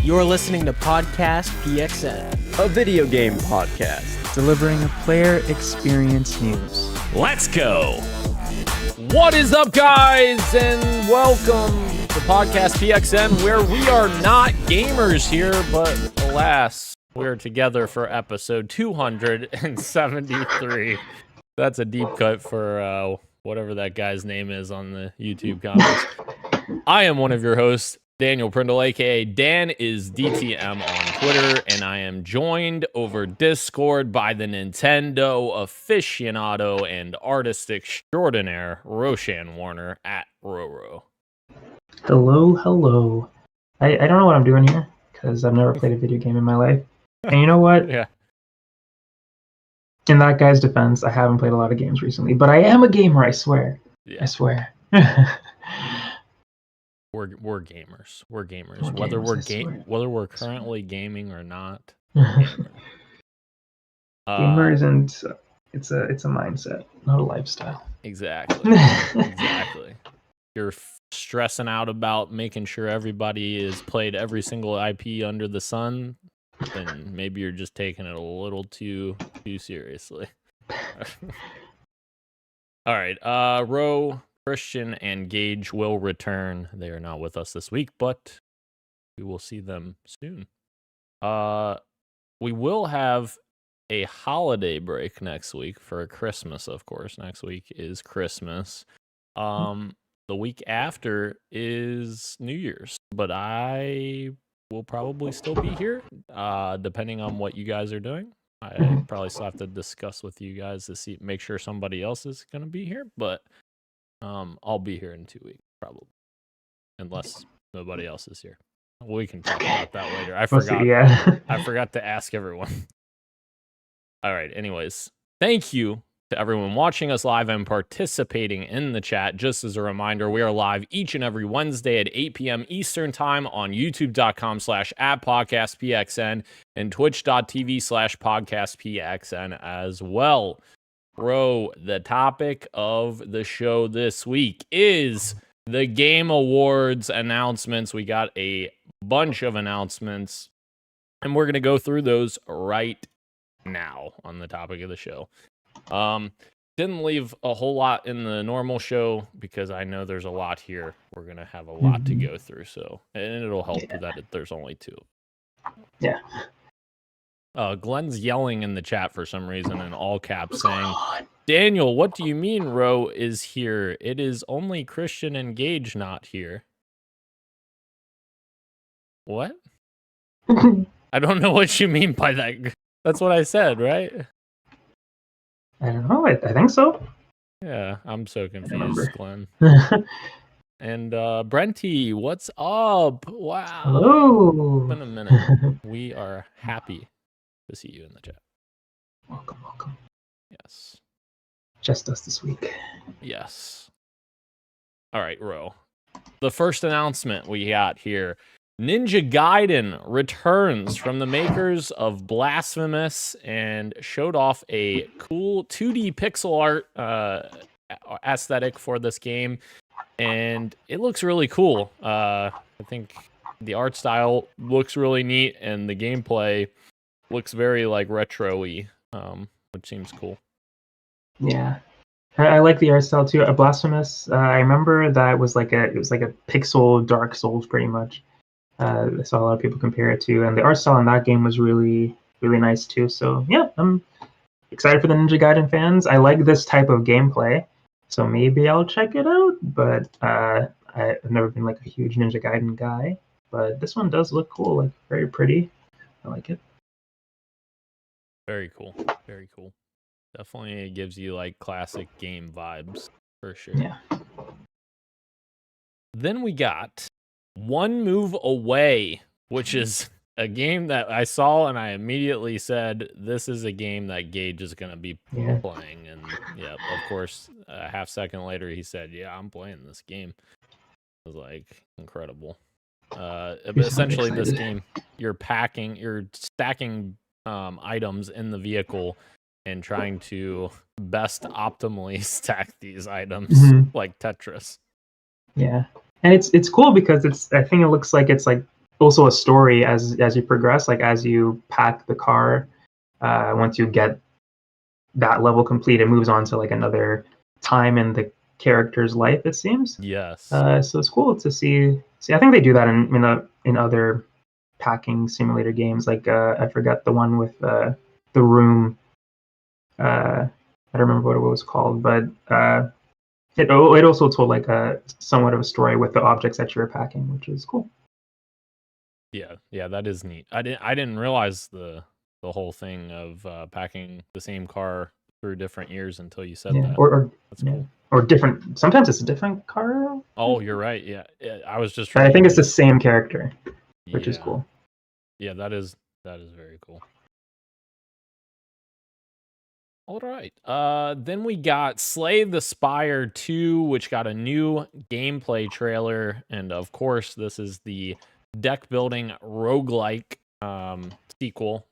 You're listening to Podcast PXN, a video game podcast, delivering player experience news. Let's go! What is up, guys, and welcome to Podcast PXN, where we are not gamers here, but alas, we're together for episode 273. That's a deep cut for whatever that guy's name is on the YouTube comments. I am one of your hosts, Daniel Prindle, aka Dan is DTM on Twitter, and I am joined over Discord by the Nintendo aficionado and artist extraordinaire, Roshan Warner at Roro. Hello. I don't know what I'm doing here, because I've never played a video game in my life. And you know what? Yeah. In that guy's defense, I haven't played a lot of games recently, but I am a gamer, I swear. Yeah. I swear. We're gamers. We're gamers. Whether we're currently gaming or not. Gamer isn't. It's a mindset, not a lifestyle. Exactly. Exactly. You're stressing out about making sure everybody has played every single IP under the sun, then maybe you're just taking it a little too seriously. All right. Ro, Christian, and Gage will return. They are not with us this week, but we will see them soon. We will have a holiday break next week for Christmas, of course. Next week is Christmas. The week after is New Year's, but I will probably still be here, depending on what you guys are doing. I probably still have to discuss with you guys to make sure somebody else is going to be here, but I'll be here in 2 weeks, probably, unless nobody else is here. We can talk about that later. I forgot to ask everyone. All right. Anyways, thank you to everyone watching us live and participating in the chat. Just as a reminder, we are live each and every Wednesday at 8 p.m. Eastern Time on youtube.com/@podcastpxn and twitch.tv/podcastpxn as well. Bro, the topic of the show this week is the Game Awards announcements. We got a bunch of announcements, and we're going to go through those right now on the topic of the show. Didn't leave a whole lot in the normal show because I know there's a lot here. We're going to have a lot to go through, and it'll help that there's only two. Yeah. Glenn's yelling in the chat for some reason in all caps saying, Daniel, what do you mean Ro is here? It is only Christian and Gage not here. What? I don't know what you mean by that. That's what I said, right? I don't know. I think so. Yeah, I'm so confused, Glenn. And Brenty, what's up? Wow. Hello. It's been a minute. We are happy to see you in the chat. Welcome. Yes. Just us this week. Yes. All right, Ro. The first announcement we got here. Ninja Gaiden returns from the makers of Blasphemous and showed off a cool 2D pixel art aesthetic for this game. And it looks really cool. I think the art style looks really neat, and the gameplay looks very like retro-y, which seems cool. Yeah, I like the art style too. Blasphemous. I remember that it was like a pixel Dark Souls, pretty much. I saw a lot of people compare it to, and the art style in that game was really, really nice too. So yeah, I'm excited for the Ninja Gaiden fans. I like this type of gameplay, so maybe I'll check it out. But I've never been like a huge Ninja Gaiden guy, but this one does look cool, like very pretty. I like it. Very cool. Very cool. Definitely gives you like classic game vibes for sure. Yeah. Then we got One Move Away, which is a game that I saw and I immediately said, this is a game that Gage is going to be playing. And yeah, of course, a half second later, he said, yeah, I'm playing this game. It was like incredible. Essentially, this game, you're stacking items in the vehicle and trying to best optimally stack these items like Tetris. Yeah. And it's cool because I think it looks like it's like also a story as you progress, like as you pack the car. Once you get that level complete, it moves on to like another time in the character's life, it seems. Yes. So it's cool to see. I think they do that in other packing simulator games. Like I forget the one with the room. I don't remember what it was called, but it also told like a somewhat of a story with the objects that you're packing, which is cool. Yeah, that is neat. I didn't realize the whole thing of packing the same car through different years until you said Yeah, that. or That's yeah, cool. or different. Sometimes it's a different car. Oh, you're right. Yeah, I was just But I trying think it's the to. same character, which is Yeah, cool. yeah, that is very cool. All right. Then we got Slay the Spire 2, which got a new gameplay trailer, and of course, this is the deck building roguelike sequel.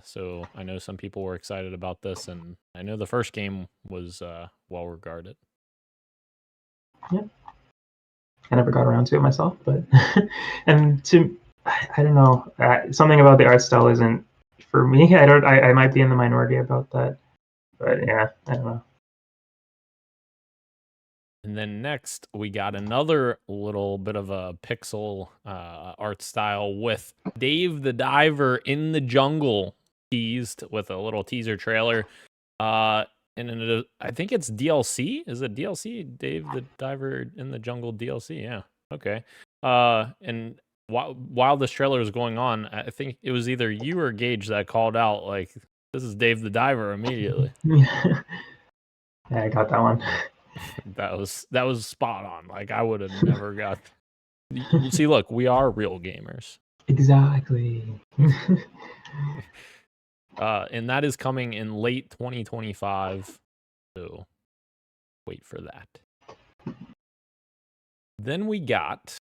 So I know some people were excited about this, and I know the first game was well regarded. Yeah, I never got around to it myself, but and I don't know, something about the art style isn't for me. I might be in the minority about that, but yeah, I don't know. And then next, we got another little bit of a pixel art style with Dave the Diver in the Jungle teased with a little teaser trailer. And I think it's DLC. Is it DLC? Dave the Diver in the Jungle DLC. Yeah. Okay. And while this trailer was going on, I think it was either you or Gage that called out like, "This is Dave the Diver" immediately. Yeah, I got that one. That was spot on. Like I would have never got. See, look, we are real gamers. Exactly. And that is coming in late 2025. So wait for that. Then we got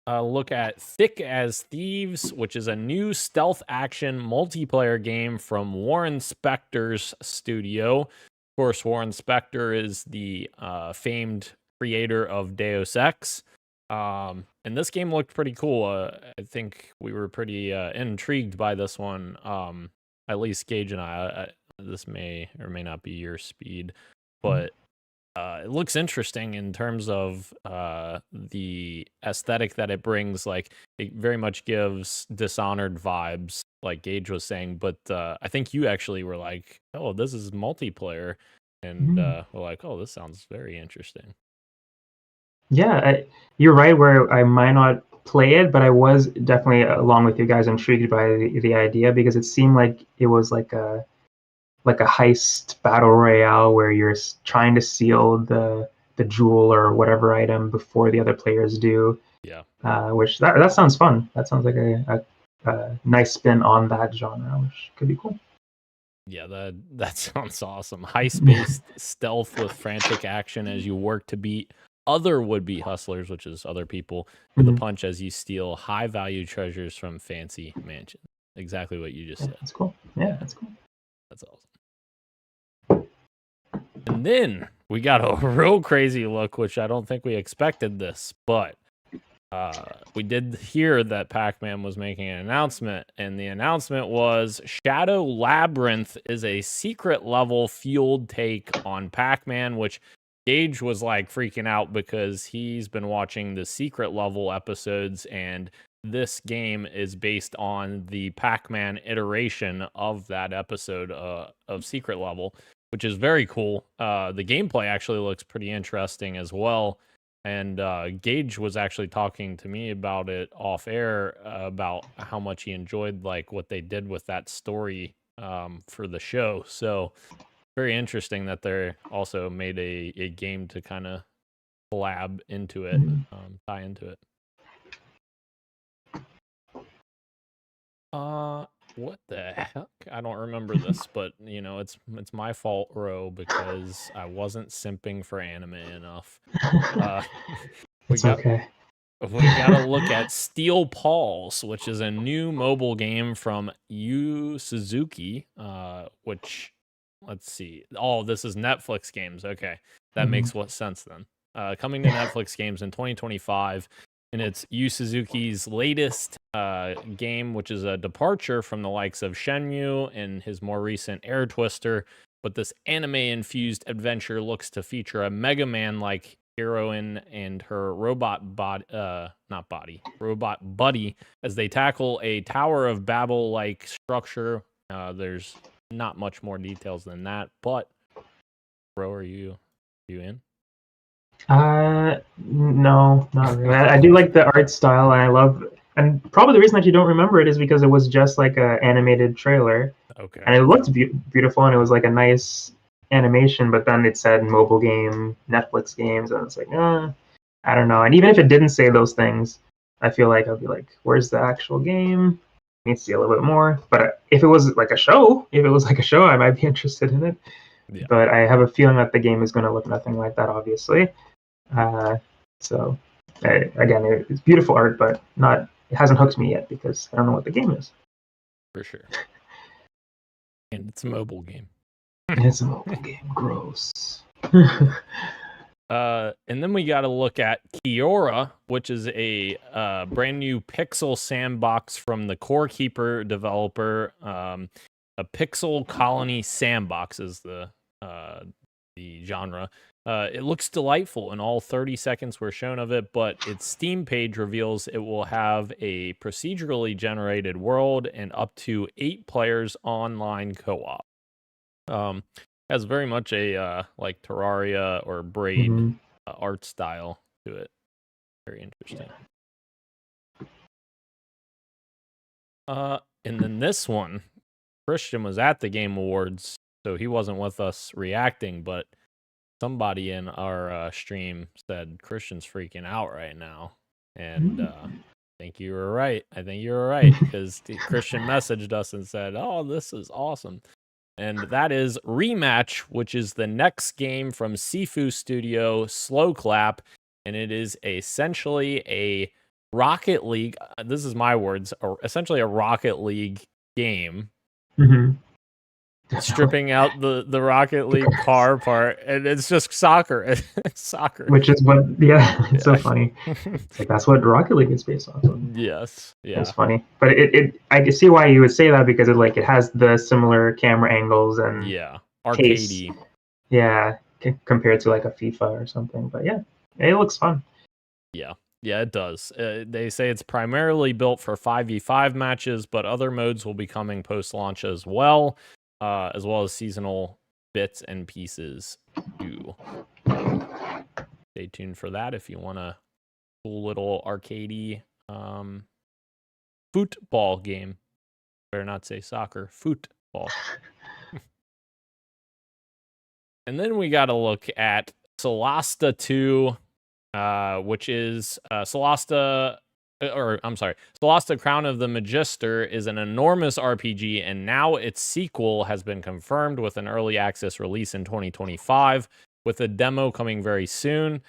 a look at Thick as Thieves, which is a new stealth action multiplayer game from Warren Spector's studio. Of course, Warren Spector is the famed creator of Deus Ex. And this game looked pretty cool. I think we were pretty intrigued by this one. At least Gage and I. This may or may not be your speed, but it looks interesting in terms of the aesthetic that it brings. Like it very much gives Dishonored vibes, like Gage was saying. But I think you actually were like, "Oh, this is multiplayer," and we're like, "Oh, this sounds very interesting." Yeah, you're right. Where I might not play it, but I was definitely, along with you guys, intrigued by the idea because it seemed like it was like a heist battle royale where you're trying to steal the jewel or whatever item before the other players do. Yeah. Which that sounds fun. That sounds like a nice spin on that genre, which could be cool. Yeah, that sounds awesome. Heist-based stealth with frantic action as you work to beat other would-be hustlers, which is other people, to the punch as you steal high-value treasures from fancy mansions. Exactly what you just said. That's cool. Yeah, that's cool. That's awesome. And then we got a real crazy look, which I don't think we expected this, but we did hear that Pac-Man was making an announcement, and the announcement was Shadow Labyrinth is a secret level fueled take on Pac-Man, which Gage was like freaking out because he's been watching the secret level episodes, and this game is based on the Pac-Man iteration of that episode of Secret Level, which is very cool. The gameplay actually looks pretty interesting as well. And Gage was actually talking to me about it off air about how much he enjoyed like what they did with that story for the show. So very interesting that they also made a game to kind of collab into it, tie into it. What the heck? I don't remember this, but you know, it's my fault, Ro, because I wasn't simping for anime enough. It's okay. We gotta look at Steel Pulse, which is a new mobile game from Yu Suzuki. Which let's see. Oh, this is Netflix games. Okay, that makes what sense then. Coming to Netflix games in 2025. And it's Yu Suzuki's latest game, which is a departure from the likes of Shenmue and his more recent Air Twister. But this anime-infused adventure looks to feature a Mega Man-like heroine and her robot buddy as they tackle a Tower of Babel-like structure. There's not much more details than that, but bro, are you in? No, not really. I do like the art style, and probably the reason that you don't remember it is because it was just like a animated trailer, Okay. and it looked beautiful, and it was like a nice animation. But then it said mobile game, Netflix games, and it's like, I don't know. And even if it didn't say those things, I feel like I'd be like, where's the actual game? I need to see a little bit more. But if it was like a show, I might be interested in it. Yeah. But I have a feeling that the game is going to look nothing like that, obviously. So again, it's beautiful art, but it hasn't hooked me yet because I don't know what the game is. For sure. And it's a mobile game. It's a mobile game. Gross. And then we got to look at Kiora, which is a brand new pixel sandbox from the Core Keeper developer. A pixel colony sandbox is the genre. It looks delightful, and all 30 seconds were shown of it, but its Steam page reveals it will have a procedurally generated world and up to 8 players online co-op. Has very much a like Terraria or Braid art style to it. Very interesting. And then this one, Christian was at the Game Awards, so he wasn't with us reacting, but somebody in our stream said Christian's freaking out right now. And I think you were right. Because Christian messaged us and said, "Oh, this is awesome." And that is Rematch, which is the next game from Sifu Studio, Slow Clap, and it is essentially a Rocket League. This is my words. Essentially a Rocket League game. Mm-hmm. Stripping out the Rocket League car part, and it's just soccer. It's soccer. Which is what, it's so funny. It's like, that's what Rocket League is based off of. Yes, yeah. It's funny, but I can see why you would say that because it has the similar camera angles and arcadey. Yeah, compared to like a FIFA or something. But yeah, it looks fun. Yeah, it does. They say it's primarily built for 5v5 matches, but other modes will be coming post-launch as well as seasonal bits and pieces too. Stay tuned for that if you want a cool little arcadey football game. Better not say soccer. Football. And then we got to look at Solasta 2, which is Solasta Crown of the Magister is an enormous RPG, and now its sequel has been confirmed with an early access release in 2025, with a demo coming very soon.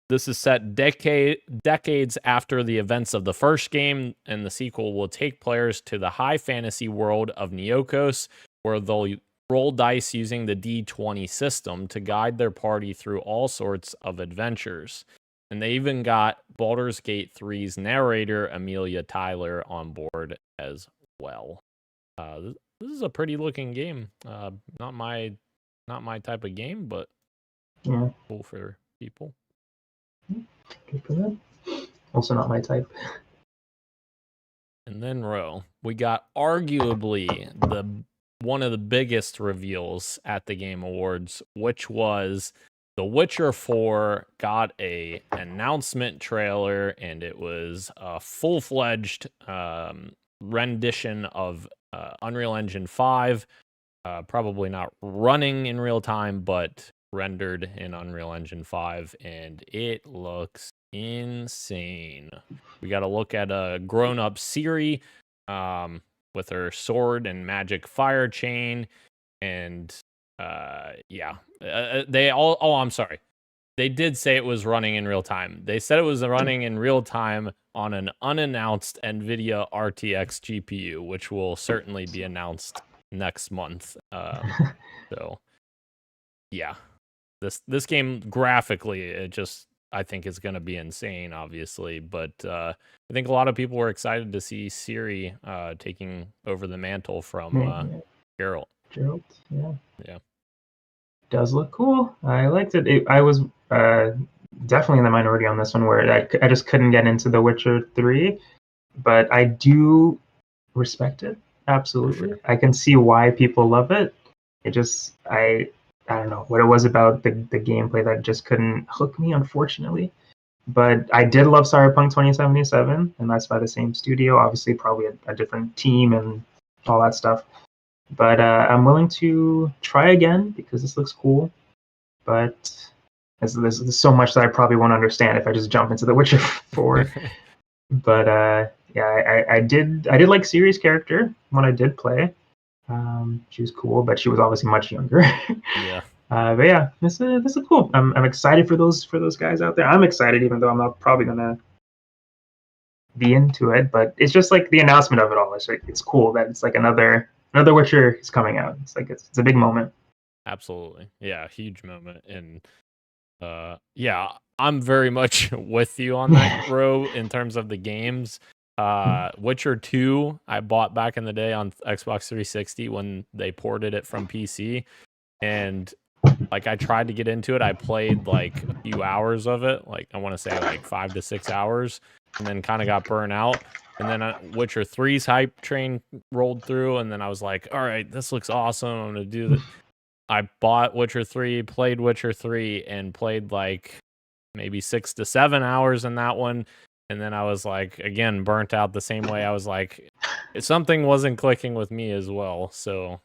This is set decades after the events of the first game, and the sequel will take players to the high fantasy world of Neokos, where they'll roll dice using the D20 system to guide their party through all sorts of adventures. And they even got Baldur's Gate 3's narrator, Amelia Tyler, on board as well. This is a pretty looking game. Not my type of game, but cool for people. Good for them. Also not my type. And then, we got arguably one of the biggest reveals at the Game Awards, which was The Witcher 4 got a announcement trailer, and it was a full-fledged rendition of Unreal Engine 5, probably not running in real time, but rendered in Unreal Engine 5, and it looks insane. We got to look at a grown-up Ciri with her sword and magic fire chain, and I'm sorry. They did say it was running in real time. They said it was running in real time on an unannounced NVIDIA RTX GPU, which will certainly be announced next month. So, yeah. This game graphically, it just I think is going to be insane, obviously. But I think a lot of people were excited to see Ciri taking over the mantle from Geralt. Geralt, yeah. Yeah. Does look cool. I liked it. I was definitely in the minority on this one, where I just couldn't get into The Witcher 3, but I do respect it. Absolutely. Sure. I can see why people love it. It just, I don't know what it was about the gameplay that just couldn't hook me, unfortunately. But I did love Cyberpunk 2077, and that's by the same studio. Obviously, probably a different team and all that stuff. But I'm willing to try again because this looks cool. But there's so much that I probably won't understand if I just jump into The Witcher 4. But yeah, I did like Ciri's character when I did play. She was cool, but she was obviously much younger. Yeah. But yeah, this is cool. I'm excited for those guys out there. I'm excited, even though I'm not probably gonna be into it. But it's just like the announcement of it all. It's cool that it's like another Witcher is coming out. It's like it's a big moment. Absolutely. Yeah, huge moment. And yeah, I'm very much with you on that, Ro, in terms of the games. Witcher 2, I bought back in the day on Xbox 360 when they ported it from PC. And like I tried to get into it. I played like a few hours of it. Like I want to say like 5 to 6 hours, and then kind of got burnt out. And then Witcher 3's hype train rolled through, and then I was like, all right, this looks awesome. I'm going to do this. I bought Witcher 3, played Witcher 3, and played like maybe 6 to 7 hours in that one. And then I was like, again, burnt out the same way. I was like, something wasn't clicking with me as well. So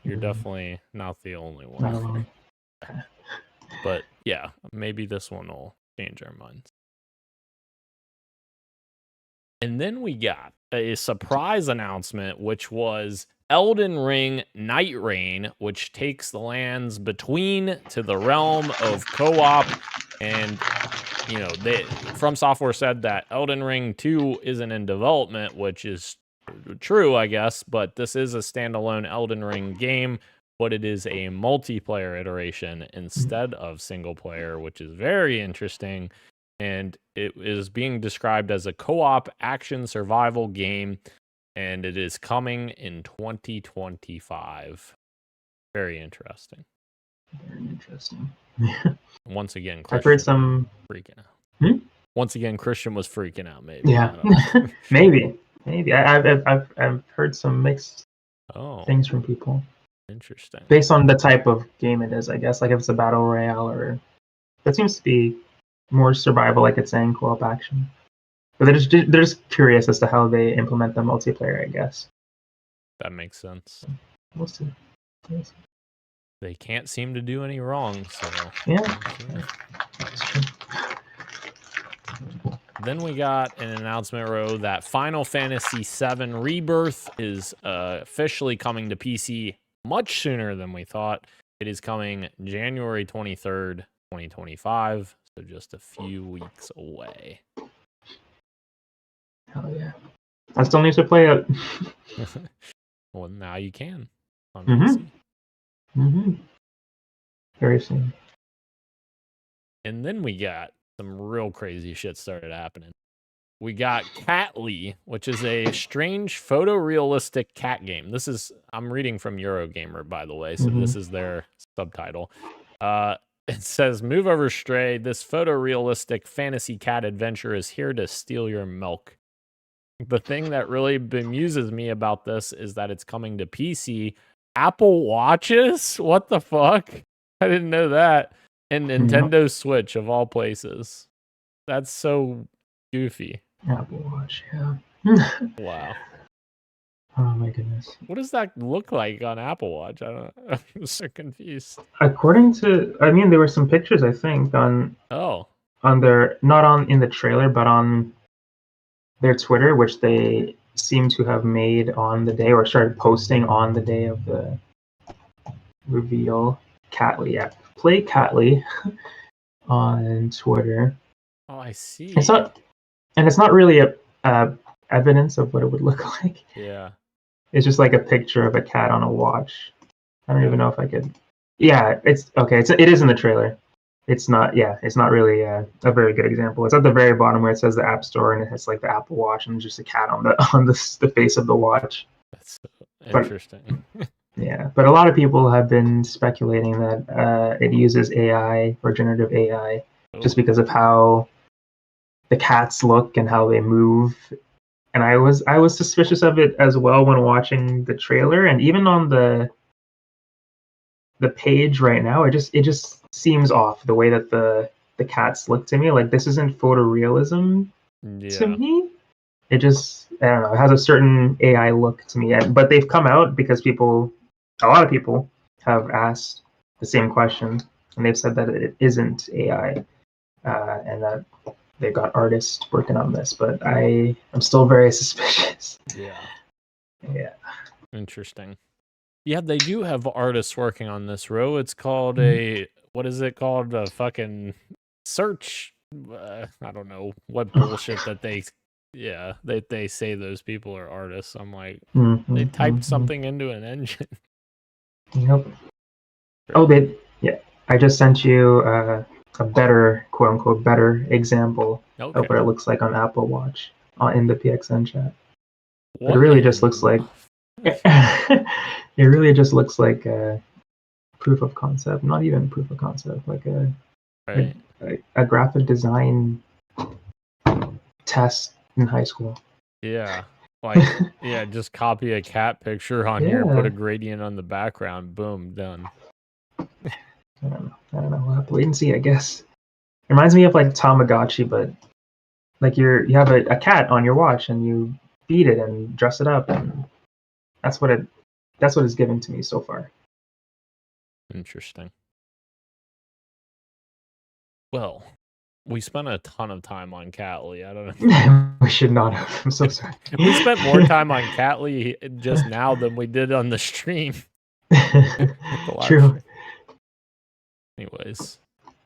you're definitely not the only one. But yeah, maybe this one will change our minds. And then we got a surprise announcement, which was Elden Ring Night Reign, which takes the lands between to the realm of co-op. And, you know, From Software said that Elden Ring 2 isn't in development, which is true, I guess. But this is a standalone Elden Ring game, but it is a multiplayer iteration instead of single player, which is very interesting. And it is being described as a co-op action survival game, and it is coming in 2025. Very interesting. Very interesting. Once again, I've heard some freaking out. Once again, Christian was freaking out. Maybe. Yeah, maybe. I've heard some mixed things from people. Interesting. Based on the type of game it is, I guess. Like if it's a battle royale, or it seems to be more survival, like it's saying, co-op action. But they're just curious as to how they implement the multiplayer, I guess. That makes sense. We'll see. They can't seem to do any wrong, so yeah. That's true. Then we got an announcement, Ro, that Final Fantasy VII Rebirth is officially coming to PC much sooner than we thought. It is coming January 23rd, 2025, so just a few weeks away. Hell yeah. I still need to play it. Well, now you can. On PC. Very soon. And then we got some real crazy shit started happening. We got Catly, which is a strange photorealistic cat game. This is, I'm reading from Eurogamer, by the way, so this is their subtitle. It says, move over, Stray. This photorealistic fantasy cat adventure is here to steal your milk. The thing that really bemuses me about this is that it's coming to PC, Apple Watches? What the fuck? I didn't know that. And Nintendo Switch, of all places. That's so goofy. Apple Watch, yeah. Wow. Oh my goodness. What does that look like on Apple Watch? I'm so confused. According to, I mean, there were some pictures, I think, on their, not in the trailer, but on their Twitter, which they seem to have made on the day, or started posting on the day of the reveal. Catly, yeah. Play Catly on Twitter. Oh, I see. It's not really a evidence of what it would look like. Yeah. It's just like a picture of a cat on a watch. I don't even know if I could. Yeah, it's okay. It is in the trailer. it's not really a very good example. It's at the very bottom where it says the App Store and it has like the Apple Watch and just a cat on the face of the watch. That's But interesting. yeah, but a lot of people have been speculating that it uses AI or generative AI just because of how the cats look and how they move. And I was suspicious of it as well when watching the trailer, and even on the page right now, it just seems off the way that the cats look to me. Like this isn't photorealism to Yeah. me. It just, I don't know, it has a certain AI look to me. But they've come out because a lot of people have asked the same question, and they've said that it isn't AI, and that they've got artists working on this. But I'm still very suspicious. Yeah. Yeah. Interesting. Yeah, they do have artists working on this, Ro. It's called what is it called? A fucking search. I don't know what bullshit that they say those people are artists. I'm like, they typed something into an engine. Yep. Oh, yeah. I just sent you a better, quote unquote, better example of what it looks like on Apple Watch in the PXN chat. But it really just looks like it really just looks like a proof of concept, not even proof of concept, like a graphic design test in high school. Yeah. Like, yeah, just copy a cat picture on here, put a gradient on the background, boom, done. I don't know. We'll have to wait and see, I guess. It reminds me of like Tamagotchi, but like you have a cat on your watch and you feed it and dress it up, and that's what it's given to me so far. Interesting. Well, we spent a ton of time on Catly. I don't know. We should not have. I'm so sorry. We spent more time on Catly just now than we did on the stream. True. Anyways.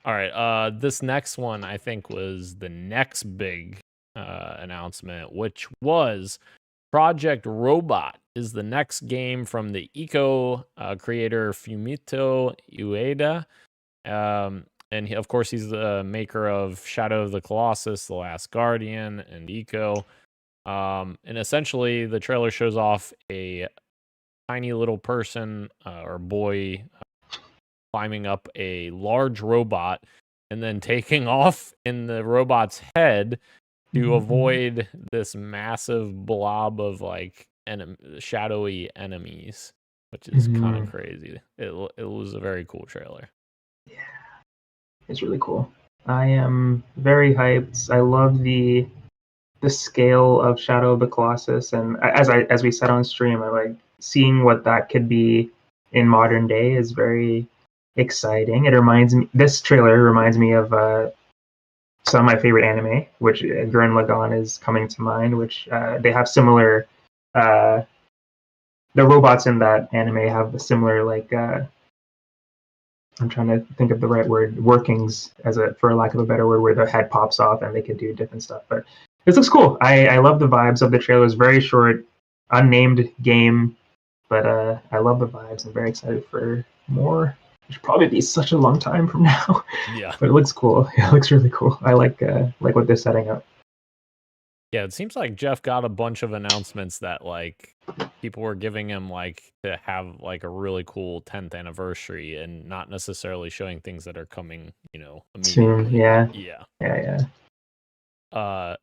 All right. This next one, I think, was the next big announcement, which was Project Robot is the next game from the Eco creator Fumito Ueda. And of course, he's the maker of Shadow of the Colossus, The Last Guardian, and Eco. And essentially, the trailer shows off a tiny little person or boy climbing up a large robot and then taking off in the robot's head to avoid this massive blob of like shadowy enemies, which is kind of crazy. It was a very cool trailer. Yeah, it's really cool. I am very hyped. I love the scale of Shadow of the Colossus, and as we said on stream, I like seeing what that could be in modern day is very exciting. This trailer reminds me of some of my favorite anime, which Gurren Lagann is coming to mind, which they have similar the robots in that anime have a similar like I'm trying to think of the right word, workings for lack of a better word, where their head pops off and they can do different stuff. But this looks cool. I love the vibes of the trailer. It's very short, unnamed game, but I love the vibes. I'm very excited for more. It should probably be such a long time from now. Yeah, but it looks cool. It looks really cool. I like what they're setting up. Yeah, it seems like Jeff got a bunch of announcements that like people were giving him like to have like a really cool 10th anniversary and not necessarily showing things that are coming, immediately. Soon. Yeah.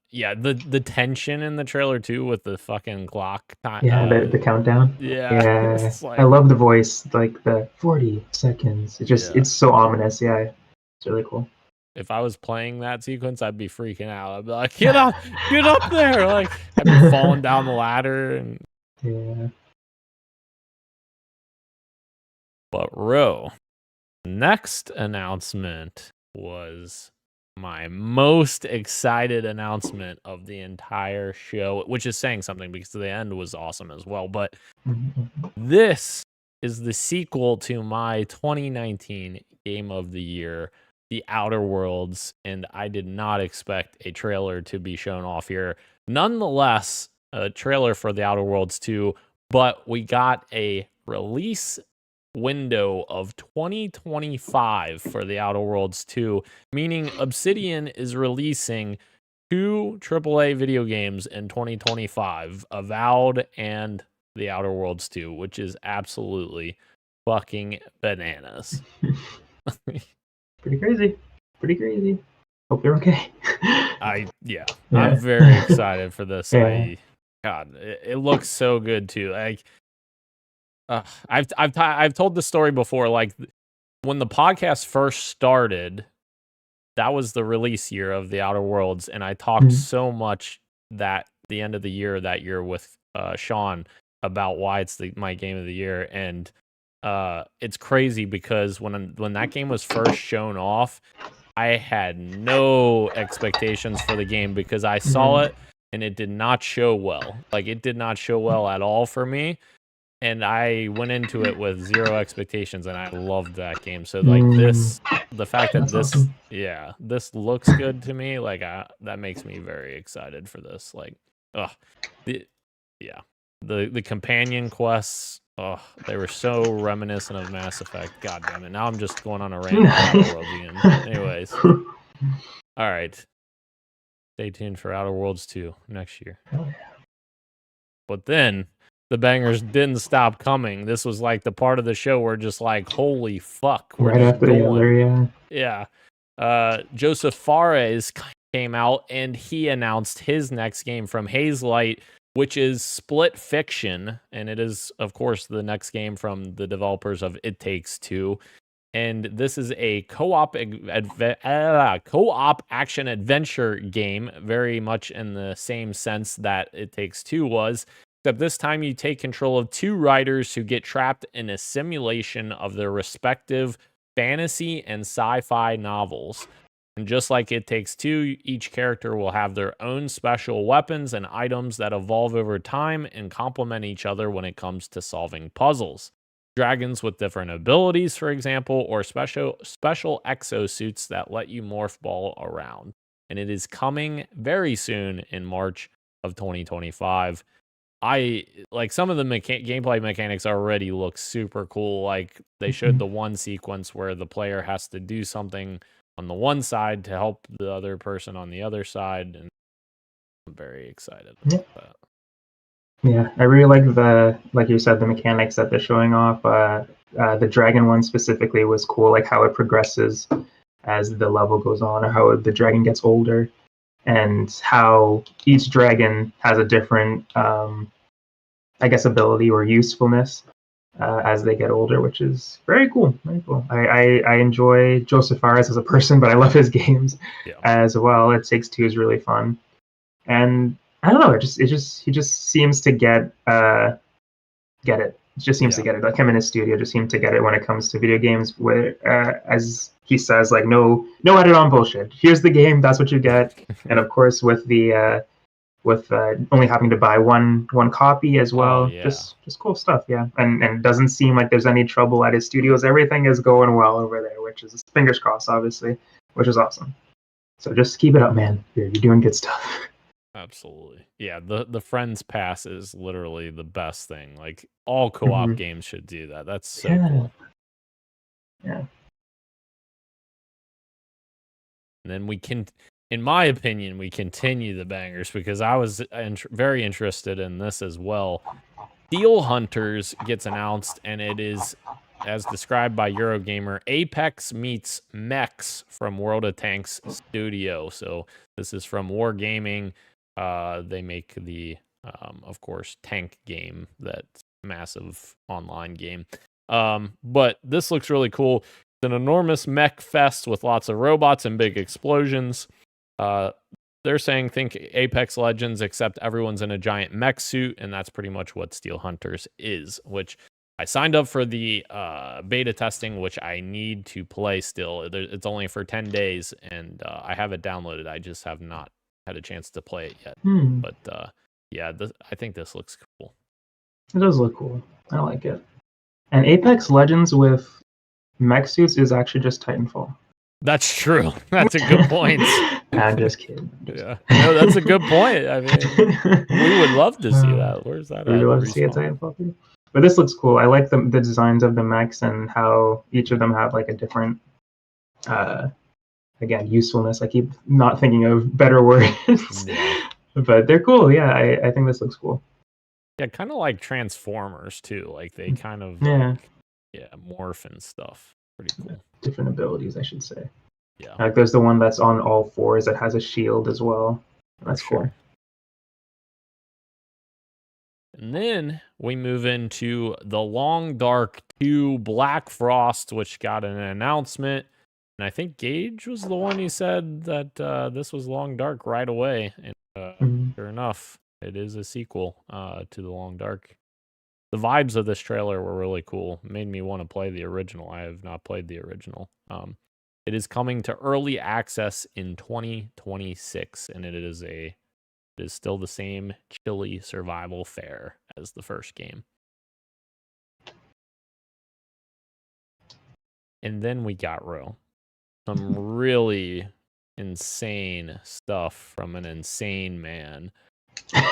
Yeah, the tension in the trailer too with the fucking clock time. Yeah, the countdown. Yeah. Like, I love the voice, like the 40 seconds. It's so ominous. Yeah, it's really cool. If I was playing that sequence, I'd be freaking out. I'd be like, get up there. Like, I'd be falling down the ladder. And yeah. But Ro, next announcement was my most excited announcement of the entire show, which is saying something because the end was awesome as well. But this is the sequel to my 2019 Game of the Year, The Outer Worlds, and I did not expect a trailer to be shown off here. Nonetheless, a trailer for The Outer Worlds 2, but we got a release window of 2025 for the Outer Worlds 2, meaning Obsidian is releasing 2 AAA video games in 2025, Avowed and the Outer Worlds 2, which is absolutely fucking bananas. Pretty crazy. Pretty crazy. Hope they're okay. Yeah. I'm very excited for this. Yeah. God, it looks so good too. Like, I've told the story before. Like, when the podcast first started, that was the release year of the Outer Worlds, and I talked so much that the end of the year that year with Sean about why it's my game of the year, and it's crazy because when that game was first shown off, I had no expectations for the game because I saw it and it did not show well. Like, it did not show well at all for me. And I went into it with 0 expectations, and I loved that game. So, like, the fact that this, awesome. this looks good to me, like, that makes me very excited for this. Like, the companion quests, they were so reminiscent of Mass Effect. God damn it! Now I'm just going on a rant about Outer Worlds again. Anyways, all right. Stay tuned for Outer Worlds 2 next year. But then the bangers didn't stop coming. This was like the part of the show where just like, holy fuck, we're right just after going. the other, Joseph Fares came out and he announced his next game from Hazelight, which is Split Fiction, and it is, of course, the next game from the developers of It Takes Two. And this is a co-op action adventure game, very much in the same sense that It Takes Two was, except this time you take control of 2 writers who get trapped in a simulation of their respective fantasy and sci-fi novels. And just like It Takes Two, each character will have their own special weapons and items that evolve over time and complement each other when it comes to solving puzzles. Dragons with different abilities, for example, or special exosuits that let you morph ball around. And it is coming very soon in March of 2025. I like some of the gameplay mechanics already look super cool. Like, they showed the one sequence where the player has to do something on the one side to help the other person on the other side, and I'm very excited about that. Yeah, I really like like you said, the mechanics that they're showing off. The dragon one specifically was cool, like how it progresses as the level goes on, or how the dragon gets older, and how each dragon has a different, I guess, ability or usefulness as they get older, which is very cool. Very cool. I enjoy Joseph Fares as a person, but I love his games as well. It Takes Two is really fun, and I don't know. He just seems to get it. It just seems to get it. Like him in his studio just seem to get it when it comes to video games. Where, as he says, like no edit on bullshit. Here's the game. That's what you get. And of course, with the only having to buy one copy as well. Just cool stuff. Yeah, and it doesn't seem like there's any trouble at his studios. Everything is going well over there, which is fingers crossed, obviously, which is awesome. So just keep it up, man. You're doing good stuff. Absolutely. Yeah, the Friends Pass is literally the best thing. Like, all co-op games should do that. That's so cool. Yeah. And then in my opinion, we continue the bangers because I was very interested in this as well. Steel Hunters gets announced, and it is, as described by Eurogamer, Apex meets Mechs from World of Tanks Studio. So this is from Wargaming. They make the, of course, tank game, that massive online game. But this looks really cool. It's an enormous mech fest with lots of robots and big explosions. They're saying think Apex Legends, except everyone's in a giant mech suit, and that's pretty much what Steel Hunters is, which I signed up for the beta testing, which I need to play still. It's only for 10 days, and I have it downloaded. I just have not had a chance to play it yet. But I think this looks cool. It does look cool. I like it. And Apex Legends with mech suits is actually just Titanfall. That's true. That's a good point. I'm just kidding. Yeah. No, that's a good point. I mean, we would love to see that. Where's that We at? would love to see a Titanfall 3. But this looks cool. I like the designs of the mechs and how each of them have like a different, again, usefulness. I keep not thinking of better words, but they're cool. Yeah, I think this looks cool. Yeah, kind of like Transformers too. Like they kind of morph and stuff. Pretty cool. Different abilities, I should say. Yeah. Like there's the one that's on all fours that has a shield as well. That's cool. And then we move into the Long Dark 2 Black Frost, which got an announcement. And I think Gage was the one who said that this was Long Dark right away. And sure enough, it is a sequel to the Long Dark. The vibes of this trailer were really cool. It made me want to play the original. I have not played the original. It is coming to early access in 2026, and it is still the same chilly survival fare as the first game. And then we got some really insane stuff from an insane man.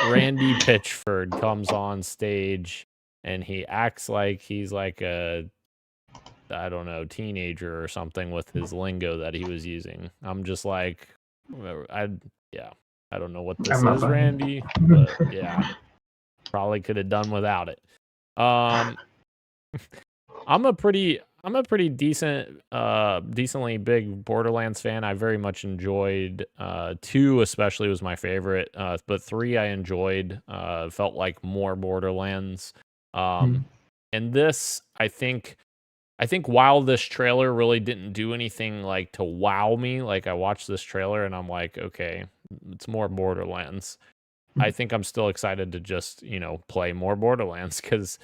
Randy Pitchford comes on stage and he acts like he's like a, I don't know, teenager or something with his lingo that he was using. I'm just like, I don't know what this is, Randy, but yeah, probably could have done without it. I'm a pretty decently big Borderlands fan. I very much enjoyed 2 especially was my favorite, but 3 I enjoyed. Felt like more Borderlands. And this, I think while this trailer really didn't do anything like to wow me, like I watched this trailer and I'm like, okay, it's more Borderlands. I think I'm still excited to just, play more Borderlands because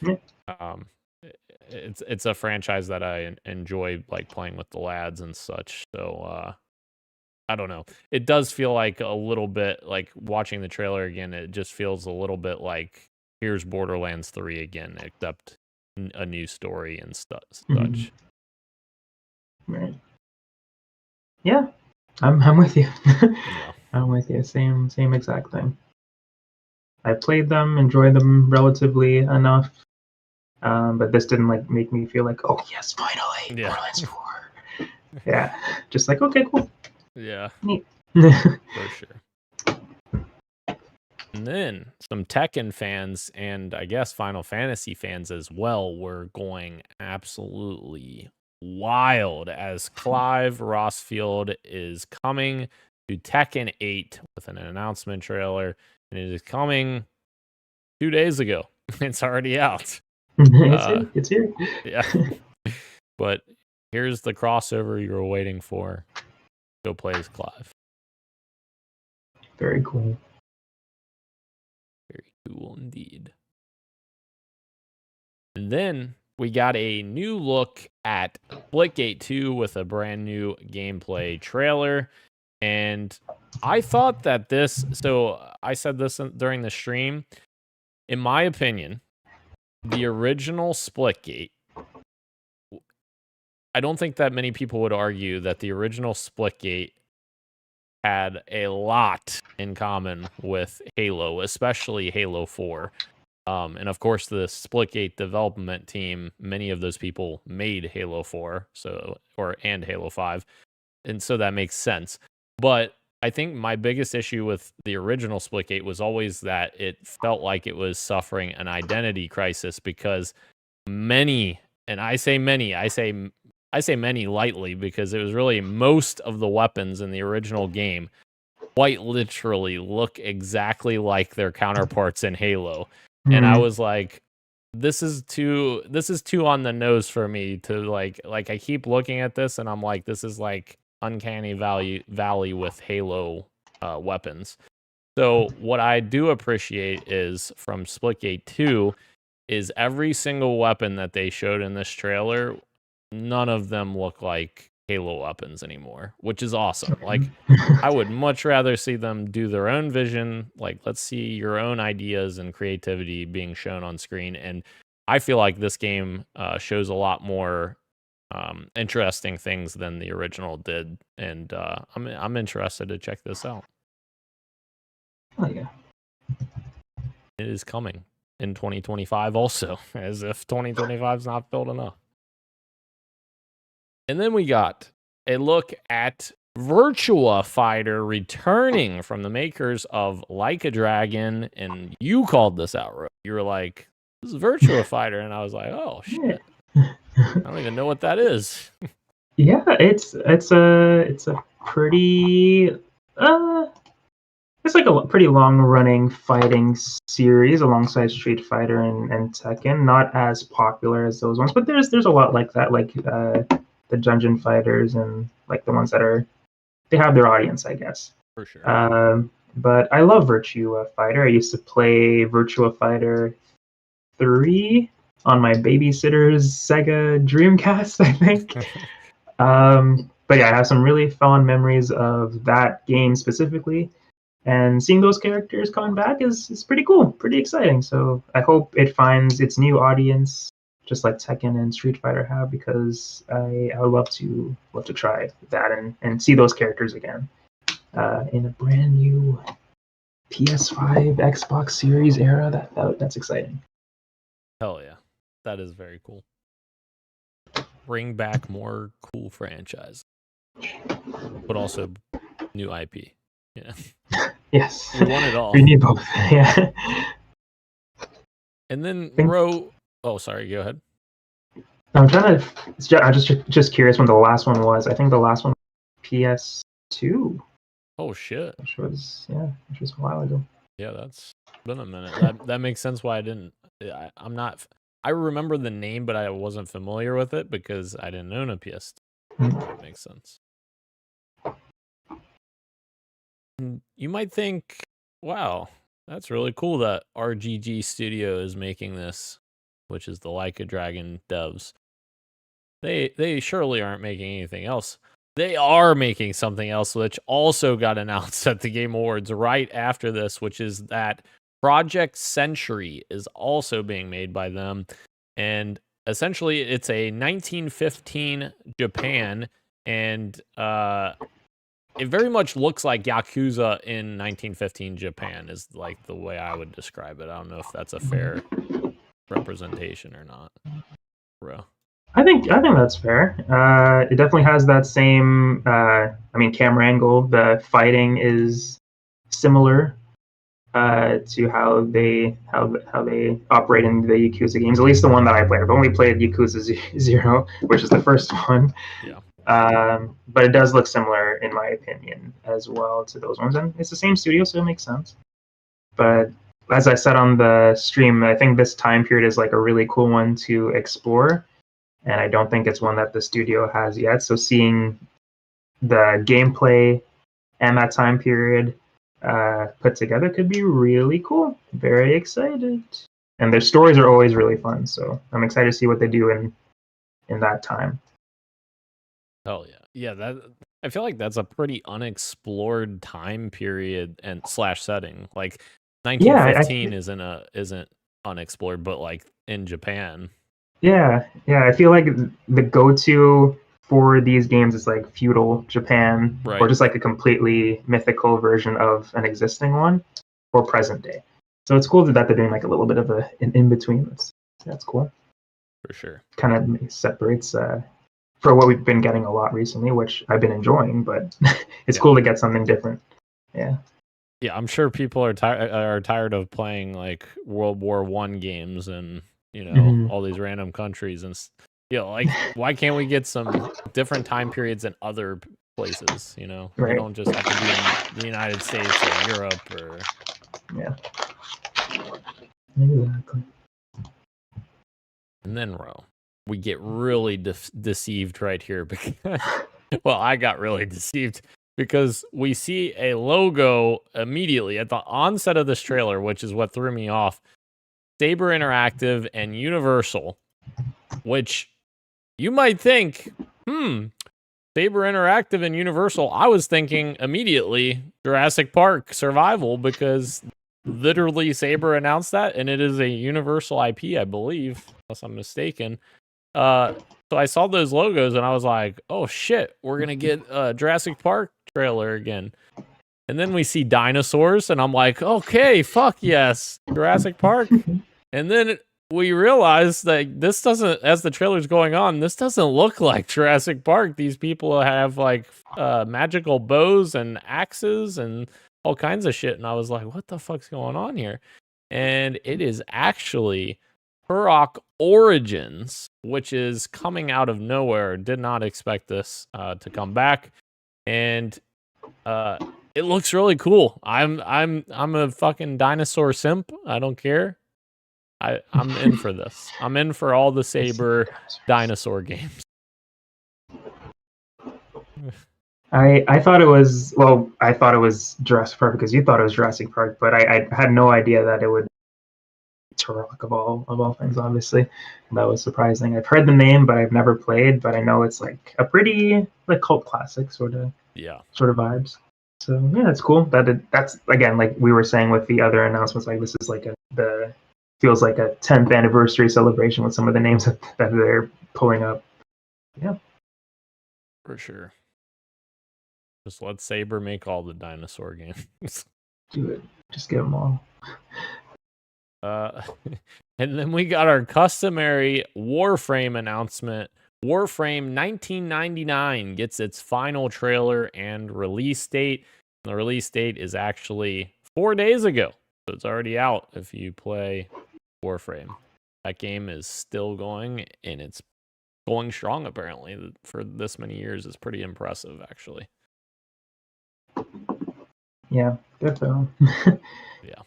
it's a franchise that I enjoy, like playing with the lads and such. So I don't know. It does feel like a little bit like watching the trailer again. It just feels a little bit like here's Borderlands 3 again, except a new story and such. Right. Yeah, I'm with you. I'm with you. Same exact thing. I played them, enjoyed them relatively enough, but this didn't like make me feel like, oh yes, finally, Borderlands 4. Yeah, just like okay, cool. Yeah, neat. For sure. And then some Tekken fans and I guess Final Fantasy fans as well were going absolutely wild as Clive Rossfield is coming to Tekken 8 with an announcement trailer, and it is coming 2 days ago. It's already out. It's here. Yeah. But here's the crossover you were waiting for. Go play as Clive. Very cool. Very cool indeed. And then we got a new look at Splitgate 2 with a brand new gameplay trailer. And I thought that so I said this during the stream. In my opinion, the original Splitgate, I don't think that many people would argue that the original Splitgate had a lot in common with Halo, especially Halo 4. And of course, the Splitgate development team, many of those people made Halo 4, and Halo 5, and so that makes sense. But I think my biggest issue with the original Splitgate was always that it felt like it was suffering an identity crisis because many, and I say many lightly because it was really most of the weapons in the original game quite literally look exactly like their counterparts in Halo. And I was like, this is too on the nose for me to like I keep looking at this and I'm like, this is like Uncanny Valley with Halo weapons. So what I do appreciate is from Splitgate 2 is every single weapon that they showed in this trailer, none of them look like Halo weapons anymore, which is awesome. Like, I would much rather see them do their own vision. Like, let's see your own ideas and creativity being shown on screen. And I feel like this game shows a lot more interesting things than the original did, and I'm interested to check this out. Oh yeah. It is coming in 2025 also, as if 2025 is not filled enough. And then we got a look at Virtua Fighter returning from the makers of Like a Dragon, and you called this out, Ro. You were like, this is Virtua Fighter, and I was like, oh shit. I don't even know what that is. Yeah, it's a pretty it's like a pretty long running fighting series alongside Street Fighter and Tekken. Not as popular as those ones, but there's a lot like that, like the Dungeon Fighters and like the ones that they have their audience, I guess. For sure. But I love Virtua Fighter. I used to play Virtua Fighter 3 on my babysitter's Sega Dreamcast, I think. But yeah, I have some really fond memories of that game specifically, and seeing those characters coming back is pretty cool, pretty exciting. So I hope it finds its new audience, just like Tekken and Street Fighter have, because I would love to try that and see those characters again in a brand new PS5, Xbox Series era. That's exciting. Hell yeah, that is very cool. Bring back more cool franchise, but also new IP. Yeah. Yes. We want it all. We need both. Yeah. And then Ro. Oh, sorry. Go ahead. I'm just curious when the last one was. I think the last one was PS2. Oh shit. Which was a while ago. Yeah, that's been a minute. That makes sense why I didn't. I'm not. I remember the name, but I wasn't familiar with it because I didn't own a PS2. That makes sense. And you might think, wow, that's really cool that RGG Studio is making this, which is the Like a Dragon devs. They surely aren't making anything else. They are making something else, which also got announced at the Game Awards right after this, which is that Project Century is also being made by them. And essentially, it's a 1915 Japan, and it very much looks like Yakuza in 1915 Japan is like the way I would describe it. I don't know if that's a fair representation or not, bro. I think that's fair. It definitely has that same. Camera angle. The fighting is similar to how they operate in the Yakuza games. At least the one that I played. I've only played Yakuza 0, which is the first one. Yeah. But it does look similar, in my opinion, as well to those ones, and it's the same studio, so it makes sense. But as I said on the stream, I think this time period is like a really cool one to explore. And I don't think it's one that the studio has yet. So seeing the gameplay and that time period put together could be really cool. Very excited. And their stories are always really fun. So I'm excited to see what they do in that time. Hell yeah. Yeah, I feel like that's a pretty unexplored time period and / setting. Like 1915 isn't unexplored, but like in Japan. Yeah, I feel like the go-to for these games is like feudal Japan, right, or just like a completely mythical version of an existing one, or present day. So it's cool that they're doing like a little bit of an in-between. That's cool. For sure. Kind of separates for what we've been getting a lot recently, which I've been enjoying, but it's cool to get something different. Yeah. Yeah, I'm sure people are tired of playing like World War I games and all these random countries and like why can't we get some different time periods in other places? Right. We don't just have to be in the United States or Europe or Exactly. And then we get really deceived right here because well, I got really deceived because we see a logo immediately at the onset of this trailer, which is what threw me off. Saber Interactive and Universal, which you might think, Saber Interactive and Universal. I was thinking immediately Jurassic Park Survival because literally Saber announced that, and it is a Universal IP, I believe, unless I'm mistaken. So I saw those logos and I was like, oh shit, we're gonna get a Jurassic Park trailer again. And then we see dinosaurs, and I'm like, okay, fuck yes, Jurassic Park. And then we realize that this doesn't, as the trailer's going on, this doesn't look like Jurassic Park. These people have like magical bows and axes and all kinds of shit. And I was like, what the fuck's going on here? And it is actually Turok Origins, which is coming out of nowhere. Did not expect this to come back. And it looks really cool. I'm a fucking dinosaur simp. I don't care. I'm in for this. I'm in for all the Saber dinosaur games. I thought it was Jurassic Park because you thought it was Jurassic Park, but I had no idea that it would be Turok of all things. Obviously, that was surprising. I've heard the name, but I've never played. But I know it's like a pretty like cult classic sort of vibes. So yeah, it's cool. That's again like we were saying with the other announcements. Like this is like feels like a 10th anniversary celebration with some of the names that they're pulling up. Yeah, for sure. Just let Saber make all the dinosaur games. Do it. Just get them all. And then we got our customary Warframe announcement. Warframe 1999 gets its final trailer and release date. The release date is actually 4 days ago, so it's already out if you play Warframe. That game is still going, and it's going strong apparently for this many years. Is pretty impressive, actually. Yeah, good though. Yeah.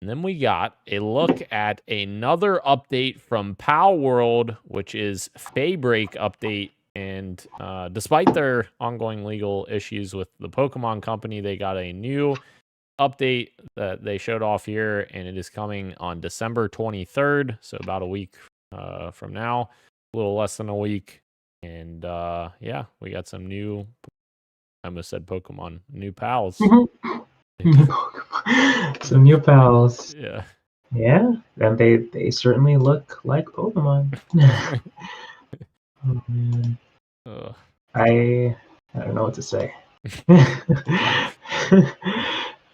And then we got a look at another update from PAL World, which is Faybreak update. And despite their ongoing legal issues with the Pokemon Company, they got a new update that they showed off here, and it is coming on December 23rd, so about a week from now, a little less than a week. And yeah, we got some new, I almost said Pokemon, new pals. Some new pals. Yeah. Yeah, and they certainly look like Pokemon. Oh, man. I don't know what to say.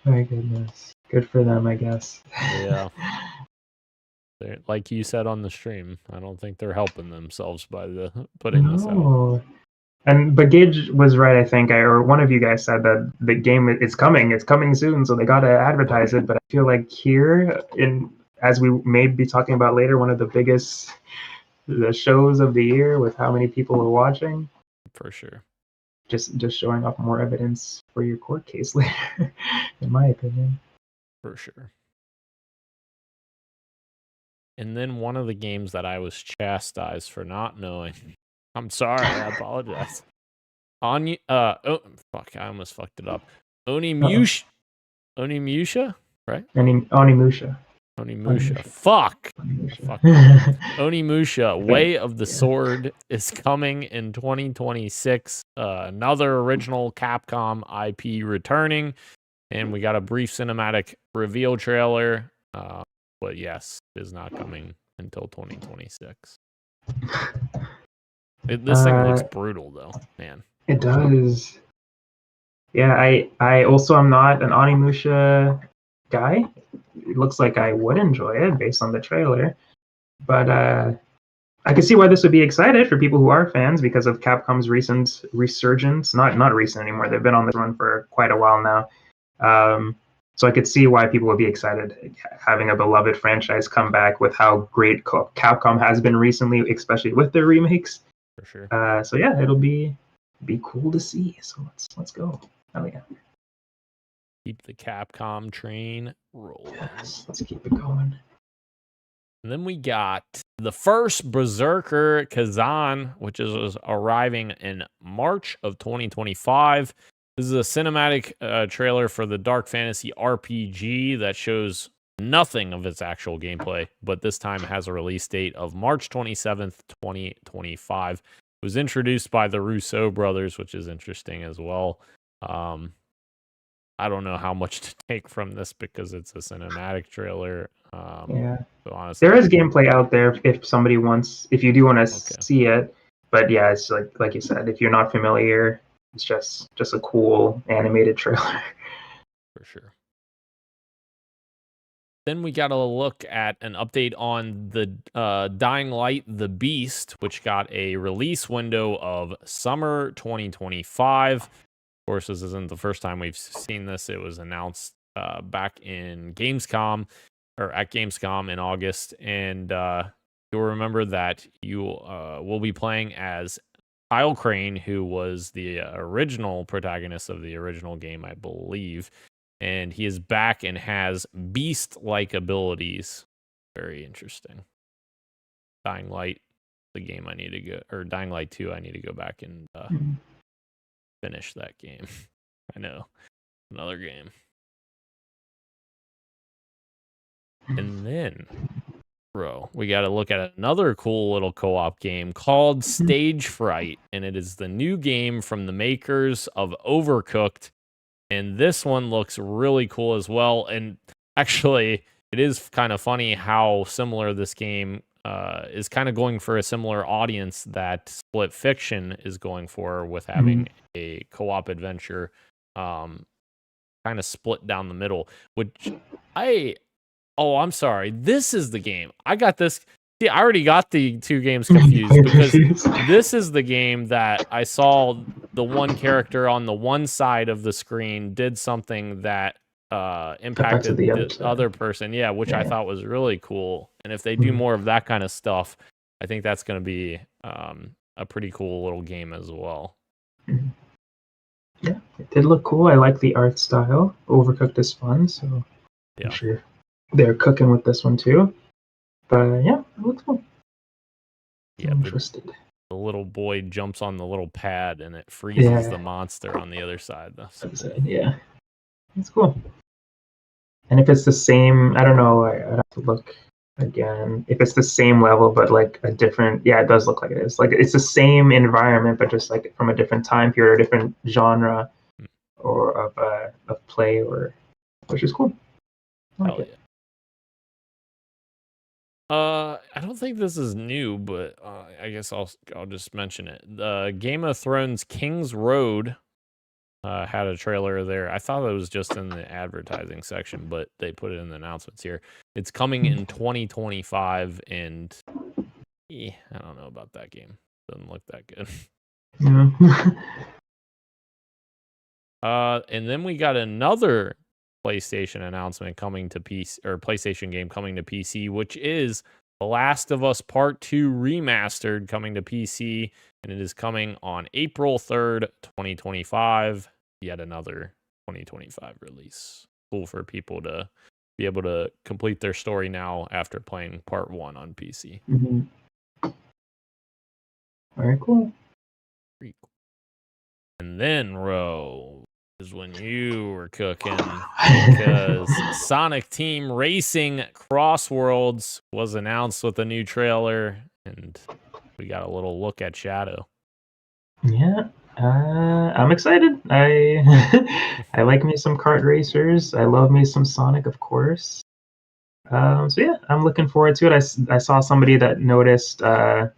My goodness. Good for them, I guess. Yeah. Like you said on the stream, I don't think they're helping themselves by putting this out. But Gage was right, I think, or one of you guys said that the game it's coming soon, so they got to advertise it. But I feel like here, as we may be talking about later, one of the biggest shows of the year with how many people are watching. For sure. Just showing off more evidence for your court case later, in my opinion. For sure. And then one of the games that I was chastised for not knowing. I'm sorry, I apologize. Oh fuck, I almost fucked it up. Onimusha, right? Onimusha. Fuck. Onimusha, Way of the Sword is coming in 2026. Another original Capcom IP returning. And we got a brief cinematic reveal trailer. But yes, it is not coming until 2026. This thing looks brutal, though, man. It does. Yeah, I also am not an Onimusha guy. It looks like I would enjoy it based on the trailer, but I can see why this would be excited for people who are fans because of Capcom's recent resurgence. Not recent anymore. They've been on this run for quite a while now. So I could see why people would be excited having a beloved franchise come back with how great Capcom has been recently, especially with their remakes. For sure. So yeah, it'll be cool to see. So let's go. Oh yeah. Keep the Capcom train rolling. Yes, let's keep it going. And then we got the first Berserker Kazan, which is arriving in March of 2025. This is a cinematic trailer for the Dark Fantasy RPG that shows nothing of its actual gameplay, but this time has a release date of March 27th, 2025. It was introduced by the Russo brothers, which is interesting as well. I don't know how much to take from this because it's a cinematic trailer. Yeah. So honestly, There is gameplay out there if somebody wants, if you do want to Okay. see it. But yeah, it's like you said, if you're not familiar, it's just a cool animated trailer. for sure. Then we got to look at an update on the Dying Light: The Beast, which got a release window of summer 2025. Of course, this isn't the first time we've seen this. It was announced back in Gamescom, or at Gamescom in August, and you'll remember that you will be playing as Kyle Crane, who was the original protagonist of the original game, I believe. And he is back and has beast-like abilities. Very interesting. Dying Light, the game I need to go, or Dying Light 2, I need to go back and finish that game. I know. Another game. And then, bro, we got to look at another cool little co-op game called Stage Fright. And it is the new game from the makers of Overcooked. And this one looks really cool as well. And actually, it is kind of funny how similar this game is kind of going for a similar audience that Split Fiction is going for, with having a co-op adventure kind of split down the middle. Which I'm sorry. This is the game. I got this. See, I already got the two games confused because this is the game that I saw the one character on the one side of the screen did something that impacted the other person. Yeah, which I thought was really cool. And if they do more of that kind of stuff, I think that's going to be a pretty cool little game as well. Yeah, it did look cool. I like the art style. Overcooked is fun, so I'm sure they're cooking with this one too. But yeah, it looks cool. Yeah, I'm interested. The little boy jumps on the little pad and it freezes the monster on the other side. Yeah, it's cool. And if it's the same, I don't know, I'd have to look again. If it's the same level, but like a different, it does look like it is. Like it's the same environment, but just like from a different time period, a different genre or of play, which is cool. I like it. I don't think this is new, but I guess I'll just mention it. The Game of Thrones King's Road had a trailer there. I thought it was just in the advertising section, but they put it in the announcements here. It's coming in 2025, and I don't know about that game. Doesn't look that good. And then we got another PlayStation announcement coming to PC, or PlayStation game coming to PC, which is The Last of Us Part 2 Remastered, coming to PC, and it is coming on April 3rd, 2025. Yet another 2025 release. Cool for people to be able to complete their story now after playing Part 1 on PC. Very cool. And then, is when you were cooking, because Sonic Team Racing Crossworlds was announced with a new trailer, and we got a little look at Shadow. Yeah, I'm excited. I like me some kart racers. I love me some Sonic, of course. So yeah, I'm looking forward to it. I saw somebody that noticed one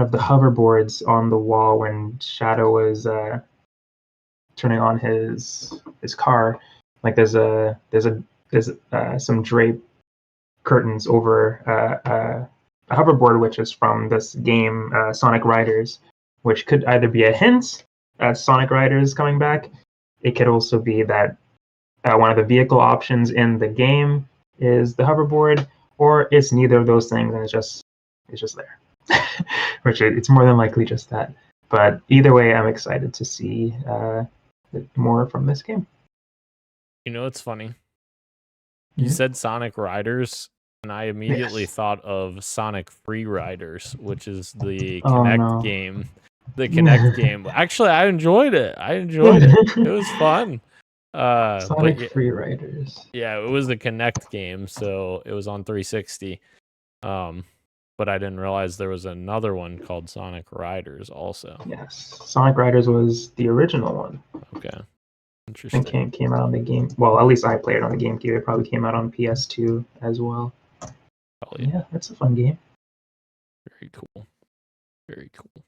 of the hoverboards on the wall when Shadow was turning on his car. Like there's some drape curtains over a hoverboard, which is from this game Sonic Riders, which could either be a hint at Sonic Riders coming back. It could also be that one of the vehicle options in the game is the hoverboard, or it's neither of those things and it's just there. Which it's more than likely just that. But either way, I'm excited to see more from this game. You know, it's funny. You said Sonic Riders, and I immediately thought of Sonic Free Riders, which is the Kinect game. The Kinect game. Actually, I enjoyed it. It was fun. Sonic Free Riders. Yeah, it was the Kinect game, so it was on 360. But I didn't realize there was another one called Sonic Riders also. Yes, Sonic Riders was the original one. Okay. Interesting. Came out on the game. Well, at least I played it on the GameCube. It probably came out on PS2 as well. Probably. Yeah, that's a fun game. Very cool. Very cool.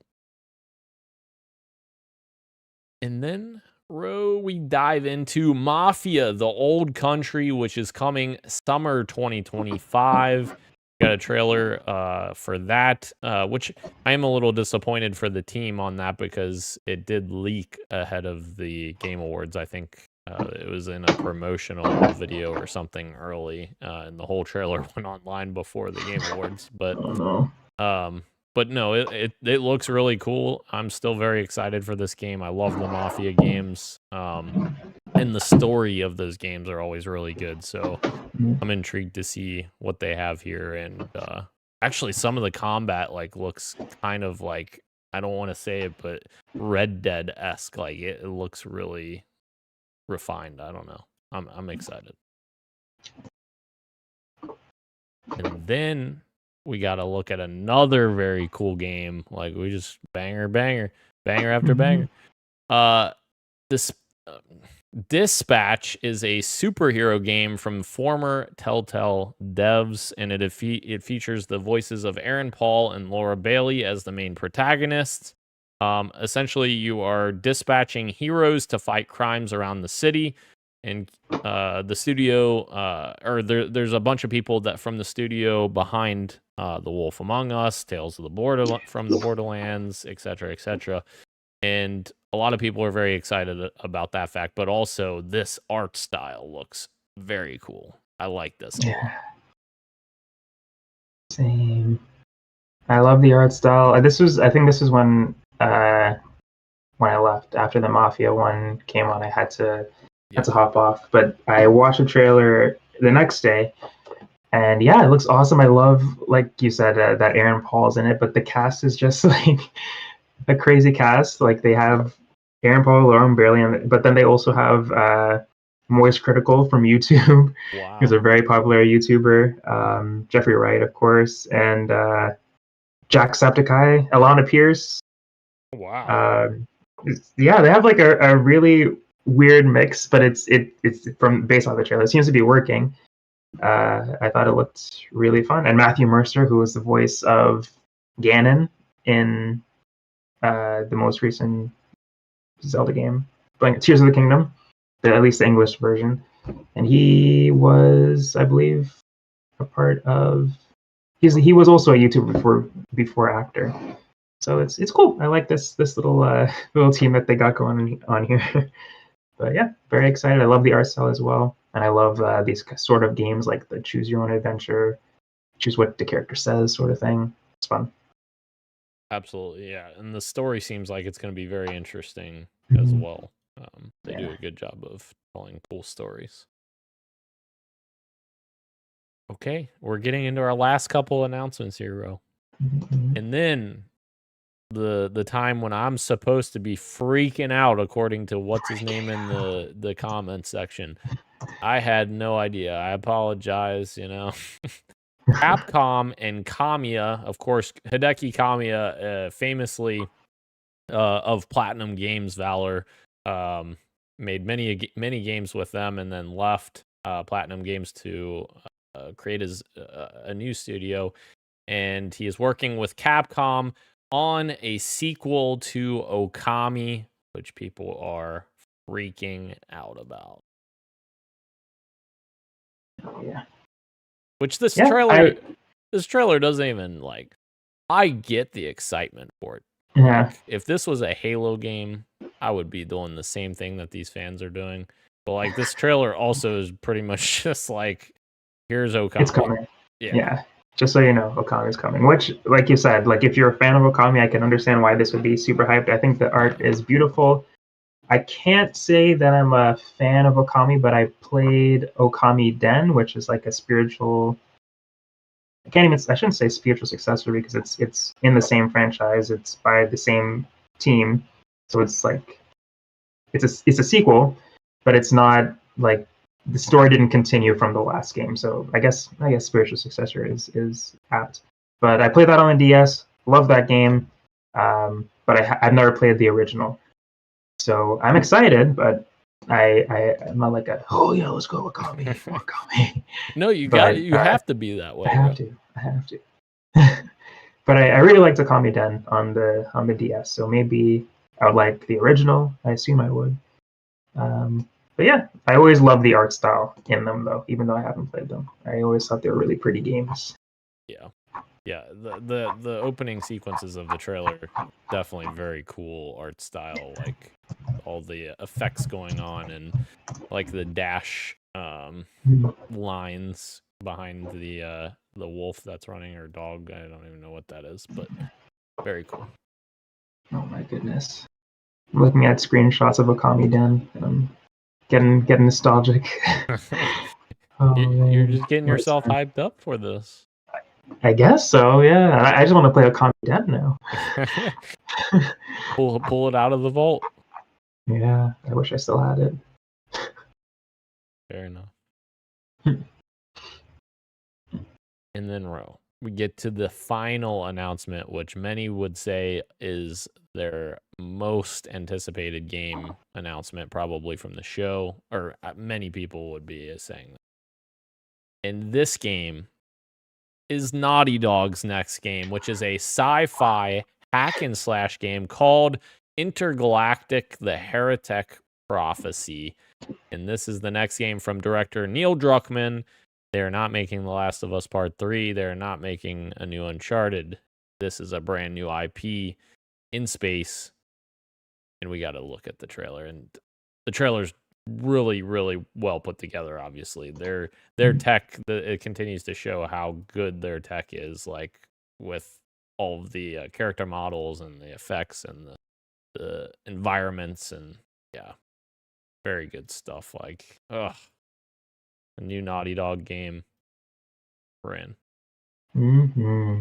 And then, we dive into Mafia, the Old Country, which is coming summer 2025. Got a trailer for that, which I am a little disappointed for the team on that because it did leak ahead of the Game Awards. I think it was in a promotional video or something early, and the whole trailer went online before the Game Awards. But Oh, no. But no, it looks really cool. I'm still very excited for this game. I love the Mafia games. And the story of those games are always really good. So I'm intrigued to see what they have here. And actually, some of the combat looks kind of like, I don't want to say it, but Red Dead-esque. Like it looks really refined. I don't know. I'm excited. And then we got to look at another very cool game. Like we just banger after banger. This Dispatch is a superhero game from former Telltale devs, and it features the voices of Aaron Paul and Laura Bailey as the main protagonists. Essentially, you are dispatching heroes to fight crimes around the city. And the studio, or there's a bunch of people that from the studio behind The Wolf Among Us, Tales of the from the Borderlands, etc., etc. And a lot of people are very excited about that fact, but also this art style looks very cool. I like this a lot. Same. I love the art style. I think this was when I left after the Mafia one came on. I had to hop off, but I watched the trailer the next day, and yeah, it looks awesome. I love, like you said, that Aaron Paul's in it, but the cast is just like a crazy cast. Like they have Aaron Paul, Lauren Bailey, but then they also have Moist Critical from YouTube. Wow. He's a very popular YouTuber. Jeffrey Wright, of course, and Jacksepticeye, Alana Pierce. Wow. Yeah, they have like a really weird mix, but it's from based on the trailer. It seems to be working. I thought it looked really fun. And Matthew Mercer, who was the voice of Ganon in the most recent Zelda game, Tears of the Kingdom, at least the English version. And he was, I believe, a part of. He was also a YouTuber before actor. So it's cool. I like this little team that they got going on here. But yeah, very excited. I love the art style as well, and I love these sort of games like the choose your own adventure, choose what the character says sort of thing. It's fun. Absolutely, yeah. And the story seems like it's going to be very interesting as well. They do a good job of telling cool stories. Okay, we're getting into our last couple announcements here, Ro. And then the time when I'm supposed to be freaking out, according to what's his name in the comment section. I had no idea. I apologize, Capcom and Kamiya, of course, Hideki Kamiya, famously of Platinum Games Valor, made many games with them and then left Platinum Games to create a new studio. And he is working with Capcom on a sequel to Okami, which people are freaking out about. Oh yeah. Which this trailer doesn't even like. I get the excitement for it. Yeah. Like, if this was a Halo game, I would be doing the same thing that these fans are doing. But like this trailer also is pretty much just like, here's Okami. It's coming. Yeah. Just so you know, Okami's coming. Which, like you said, like if you're a fan of Okami, I can understand why this would be super hyped. I think the art is beautiful. I can't say that I'm a fan of Okami, but I played Okami Den, which is like a spiritual. I shouldn't say spiritual successor because it's in the same franchise. It's by the same team, so it's like it's a sequel, but it's not like the story didn't continue from the last game. So I guess spiritual successor is apt. But I played that on the DS. Love that game, but I've never played the original. So I'm excited, but I'm not like a, oh yeah, let's go Akami, Akami. No, you But have to be that way. I have to. But I really liked Akami Den on the DS, so maybe I would like the original. I assume I would. But yeah, I always loved the art style in them, though, even though I haven't played them. I always thought they were really pretty games. Yeah, the opening sequences of the trailer, definitely very cool art style, like all the effects going on and like the dash lines behind the wolf that's running, or dog. I don't even know what that is, but very cool. Oh my goodness. I'm looking at screenshots of Akami Den and I'm getting nostalgic. You're just getting yourself hyped up for this. I guess so, yeah. I just want to play Akami Den now. pull it out of the vault. Yeah, I wish I still had it. Fair enough. And then we get to the final announcement, which many would say is their most anticipated game announcement, probably from the show, or many people would be saying that. And this game is Naughty Dog's next game, which is a sci-fi hack and slash game called Intergalactic: The Heretic Prophecy. And this is the next game from director Neil Druckmann. They're not making The Last of Us Part 3. They're not making a new Uncharted. This is a brand new IP in space. And we got to look at the trailer. And the trailer's really, really well put together, obviously. Their tech, it continues to show how good their tech is, like with all of the character models and the effects and the environments. And yeah, very good stuff. Like, a new Naughty Dog game. We're in. Mm-hmm.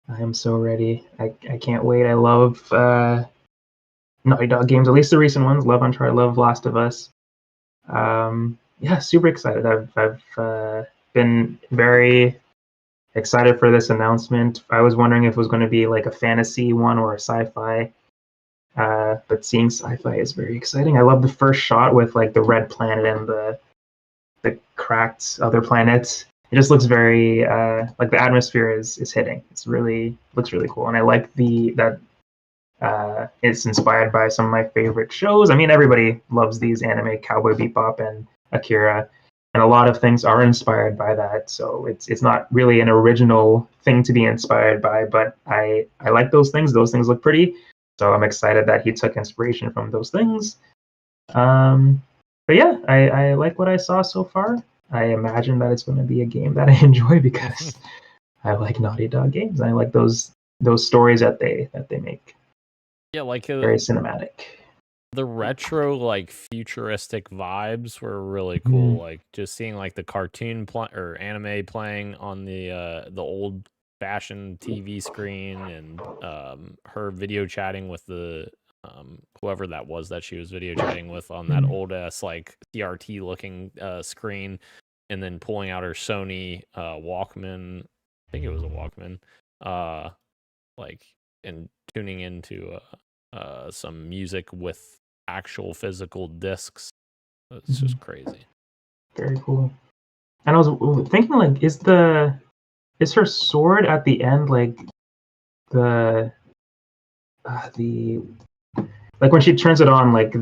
I am so ready. I can't wait. I love Naughty Dog games, at least the recent ones. Love Uncharted, love Last of Us. Yeah, super excited. I've been very excited for this announcement. I was wondering if it was going to be like a fantasy one or a sci-fi. But seeing sci-fi is very exciting. I love the first shot with like the red planet and the cracked other planets. It just looks very like the atmosphere is hitting. Looks really cool, and I like that it's inspired by some of my favorite shows. I mean, everybody loves these anime, Cowboy Bebop and Akira, and a lot of things are inspired by that. So it's not really an original thing to be inspired by, but I like those things. Those things look pretty. So I'm excited that he took inspiration from those things. But yeah, I like what I saw so far. I imagine that it's going to be a game that I enjoy because I like Naughty Dog games. I like those stories that they make. Yeah, like Very cinematic. The retro, like futuristic vibes were really cool. Like just seeing like the cartoon or anime playing on the old fashioned TV screen, and her video chatting with the whoever that was that she was video chatting with on that old ass like CRT looking screen, and then pulling out her Sony Walkman. I think it was a Walkman. Like, and tuning into some music with actual physical discs. It's just crazy. Very cool. And I was thinking, like, is her sword at the end like the like when she turns it on, like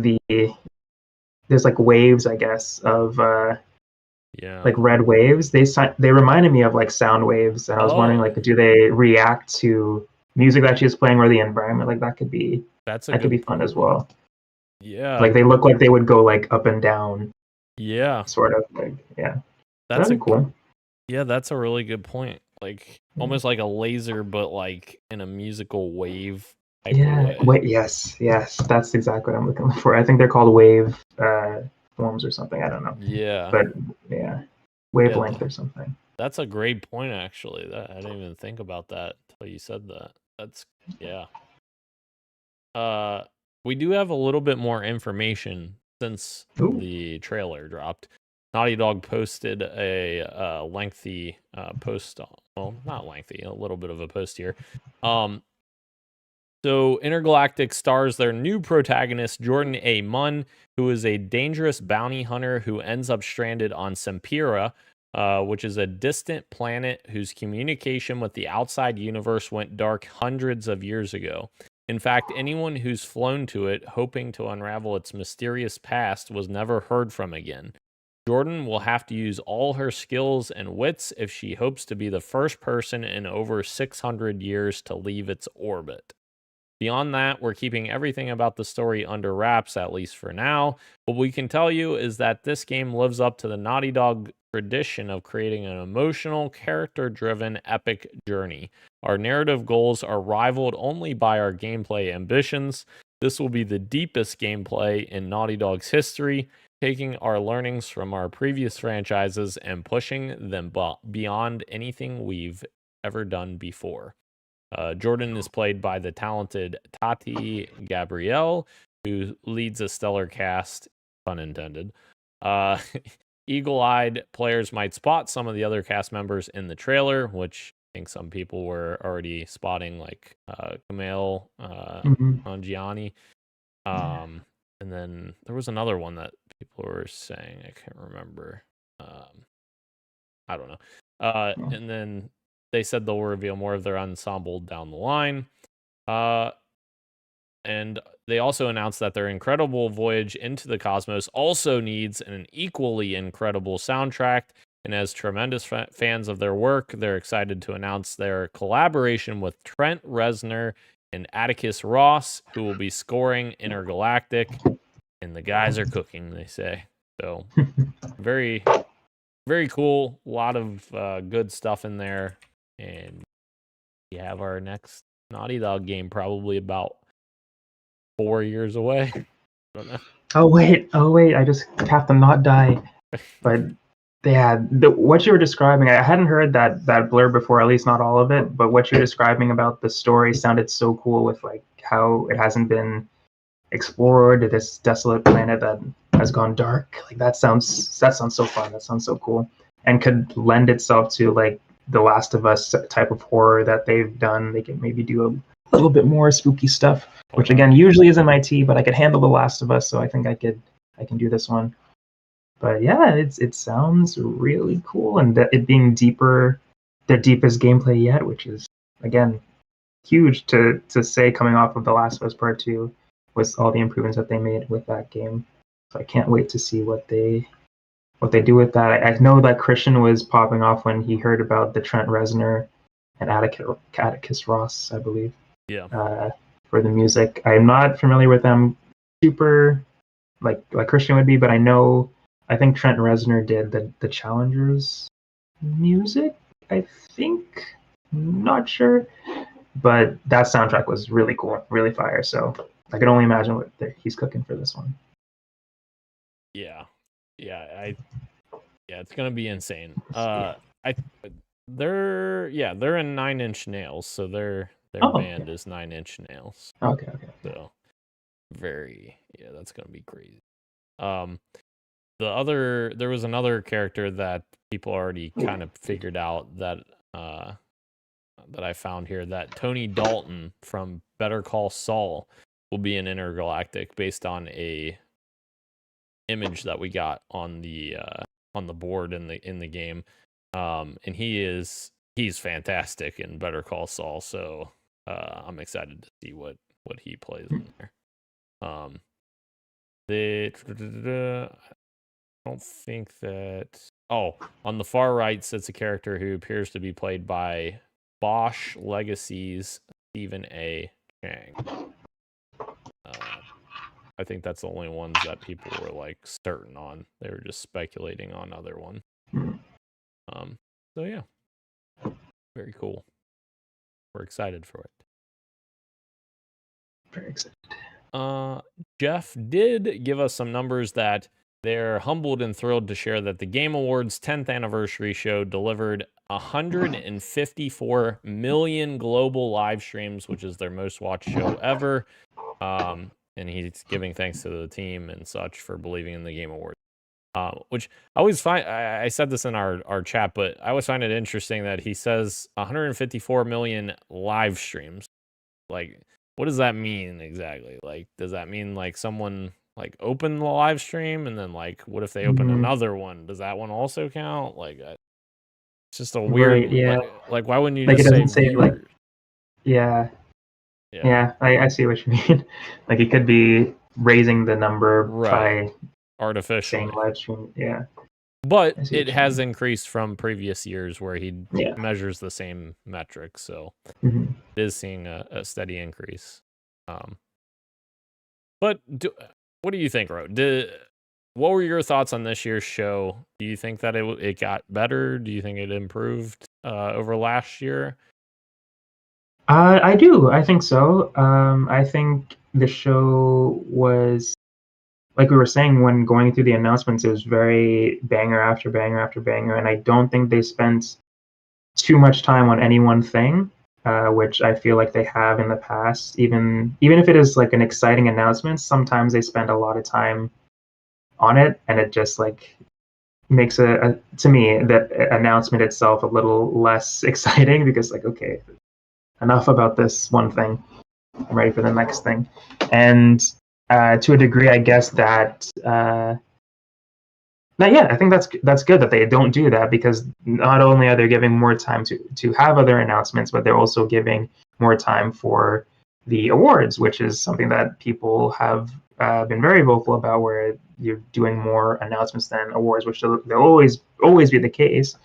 there's like waves, I guess, of like red waves. They reminded me of like sound waves, and I was wondering, like, do they react to music that she's playing or the environment? Like that could be fun as well. Yeah, like they look like they would go like up and down. Yeah, sort of. Like, yeah, that'd be cool. Yeah, that's a really good point. Like almost like a laser, but like in a musical wave type of way. Wait, yes, that's exactly what I'm looking for. I think they're called wave forms or something. I don't know. Yeah, but yeah, wavelength or something. That's a great point, actually. I didn't even think about that until you said that. That's we do have a little bit more information since the trailer dropped. Naughty Dog posted a lengthy post. Well, not lengthy, a little bit of a post here. So Intergalactic stars their new protagonist, Jordan A. Munn, who is a dangerous bounty hunter who ends up stranded on Sempira, which is a distant planet whose communication with the outside universe went dark hundreds of years ago. In fact, anyone who's flown to it, hoping to unravel its mysterious past, was never heard from again. Jordan will have to use all her skills and wits if she hopes to be the first person in over 600 years to leave its orbit. Beyond that, we're keeping everything about the story under wraps, at least for now. What we can tell you is that this game lives up to the Naughty Dog tradition of creating an emotional, character-driven, epic journey. Our narrative goals are rivaled only by our gameplay ambitions. This will be the deepest gameplay in Naughty Dog's history, taking our learnings from our previous franchises and pushing them beyond anything we've ever done before. Jordan is played by the talented Tati Gabrielle, who leads a stellar cast, pun intended. Eagle-eyed players might spot some of the other cast members in the trailer, which I think some people were already spotting, like Kumail Nanjiani. And then there was another one that people were saying. I can't remember. I don't know. And then they said they'll reveal more of their ensemble down the line. And they also announced that their incredible voyage into the cosmos also needs an equally incredible soundtrack. And as tremendous fans of their work, they're excited to announce their collaboration with Trent Reznor and Atticus Ross, who will be scoring Intergalactic. And the guys are cooking, they say. So very, very cool. A lot of good stuff in there. And we have our next Naughty Dog game probably about 4 years away. I don't know. Oh wait! I just have to not die. But yeah, what you were describing, I hadn't heard that blurb before, at least not all of it. But what you're describing about the story sounded so cool, with like how it hasn't been explored, this desolate planet that has gone dark. Like that sounds so fun. That sounds so cool, and could lend itself to like the Last of Us type of horror that they've done. They can maybe do a little bit more spooky stuff, which again usually isn't my tea, but I could handle The Last of Us, so I think I can do this one. But yeah, it sounds really cool, and it being deeper, their deepest gameplay yet, which is again huge to say coming off of The Last of Us Part 2 with all the improvements that they made with that game. So I can't wait to see what they do with that. I know that Christian was popping off when he heard about the Trent Reznor and Atticus Ross, I believe. Yeah. For the music, I'm not familiar with them super like Christian would be, but I think Trent Reznor did the Challengers music. I think, not sure, but that soundtrack was really cool, really fire. So I can only imagine what he's cooking for this one. Yeah, it's gonna be insane. They're in 9 Inch Nails, so their band is 9 Inch Nails. Okay. So that's gonna be crazy. There was another character that people already kind of figured out that I found here, that Tony Dalton from Better Call Saul will be an Intergalactic based on a image that we got on the board in the game. And he's fantastic in Better Call Saul, so I'm excited to see what he plays in there. I don't think that. Oh, on the far right sits a character who appears to be played by Bosch Legacy's Stephen A. Chang. I think that's the only ones that people were like certain on. They were just speculating on other ones. So yeah, very cool. We're excited for it. Very excited. Jeff did give us some numbers that they're humbled and thrilled to share that the Game Awards 10th anniversary show delivered 154 million global live streams, which is their most watched show ever. And he's giving thanks to the team and such for believing in the Game Awards. Which I always find, I said this in our chat, but I always find it interesting that he says 154 million live streams. Like, what does that mean exactly? Like, does that mean like someone like opened the live stream and then like, what if they open another one? Does that one also count? Like, it's just a weird. Right, yeah. Like, why wouldn't you Like it just say doesn't say like, viewers? yeah, Yeah, I see what you mean. Like it could be raising the number right. by Artificially. saying live stream. Yeah. But I see what it you has mean. increased from previous years where he Yeah. measures the same metric, so Mhm. it is seeing a steady increase. But what do you think, Ro? What were your thoughts on this year's show? Do you think that it got better? Do you think it improved over last year? I do. I think so. I think the show was, like we were saying, when going through the announcements, it was very banger after banger after banger, and I don't think they spent too much time on any one thing, which I feel like they have in the past. Even if it is like an exciting announcement, sometimes they spend a lot of time on it, and it just like makes to me that announcement itself a little less exciting because like, okay, enough about this one thing. I'm ready for the next thing. And to a degree, I guess that yeah, I think that's good that they don't do that, because not only are they giving more time to have other announcements, but they're also giving more time for the awards, which is something that people have been very vocal about, where you're doing more announcements than awards, which they'll always be the case.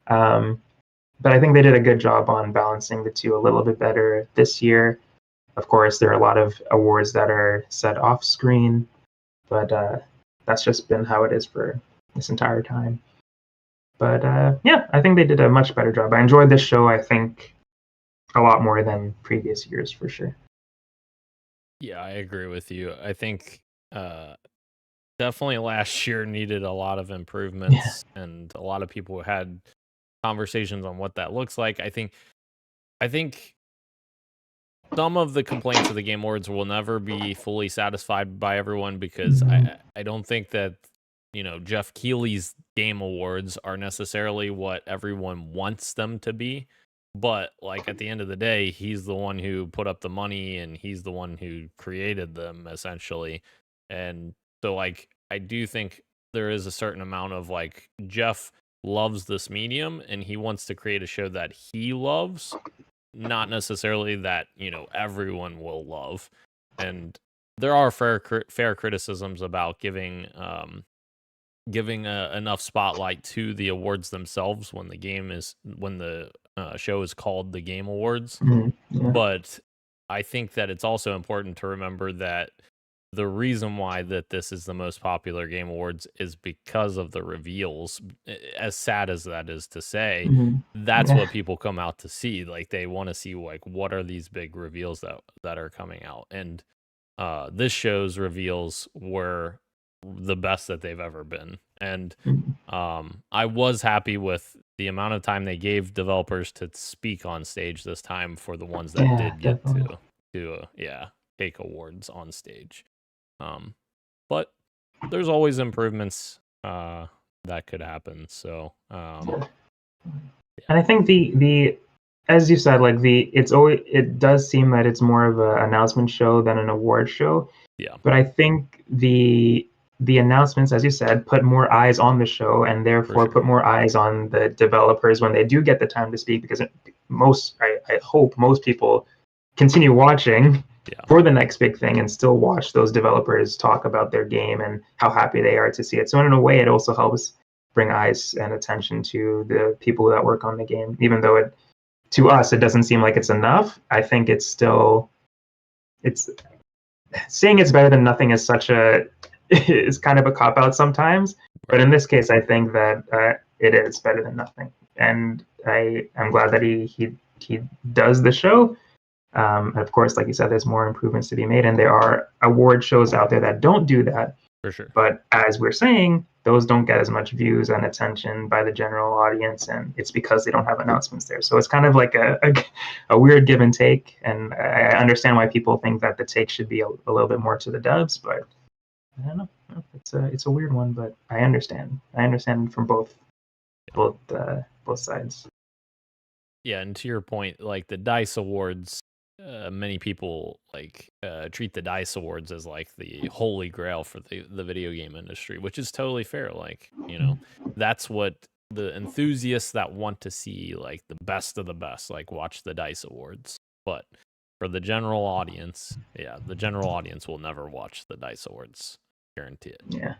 But I think they did a good job on balancing the two a little bit better this year. Of course, there are a lot of awards that are set off screen, but that's just been how it is for this entire time. But yeah, I think they did a much better job. I enjoyed this show, I think, a lot more than previous years for sure. Yeah, I agree with you. I think definitely last year needed a lot of improvements, and a lot of people had conversations on what that looks like. I think some of the complaints of the Game Awards will never be fully satisfied by everyone, because I don't think that, Jeff Keighley's Game Awards are necessarily what everyone wants them to be. But like at the end of the day, he's the one who put up the money and he's the one who created them essentially. And so like I do think there is a certain amount of like Jeff loves this medium and he wants to create a show that he loves, not necessarily that everyone will love. And there are fair criticisms about giving enough spotlight to the awards themselves when the show is called the Game Awards. Yeah. But I think that it's also important to remember that the reason why that this is the most popular Game Awards is because of the reveals. As sad as that is to say, that's what people come out to see. Like they want to see like what are these big reveals that are coming out. And this show's reveals were the best that they've ever been. And I was happy with the amount of time they gave developers to speak on stage this time for the ones that did get to take awards on stage. But there's always improvements that could happen. So and I think the as you said, like it does seem that it's more of an announcement show than an award show. Yeah. But I think the announcements, as you said, put more eyes on the show, and therefore put more eyes on the developers when they do get the time to speak, because I hope most people continue watching for the next big thing and still watch those developers talk about their game and how happy they are to see it. So in a way, it also helps bring eyes and attention to the people that work on the game, even though to us it doesn't seem like it's enough. I think it's saying it's better than nothing is kind of a cop out sometimes, but in this case I think that it is better than nothing, and I'm glad that he does the show. And of course, like you said, there's more improvements to be made, and there are award shows out there that don't do that. For sure. But as we're saying, those don't get as much views and attention by the general audience, and it's because they don't have announcements there. So it's kind of like a weird give and take, and I understand why people think that the take should be a little bit more to the devs, but I don't know. It's a weird one, but I understand. I understand from both sides. Yeah, and to your point, like the DICE Awards, many people treat the DICE Awards as like the holy grail for the video game industry, which is totally fair. Like, that's what the enthusiasts that want to see like the best of the best, like watch the DICE Awards. But for the general audience, the general audience will never watch the DICE Awards. Guarantee it. Yeah.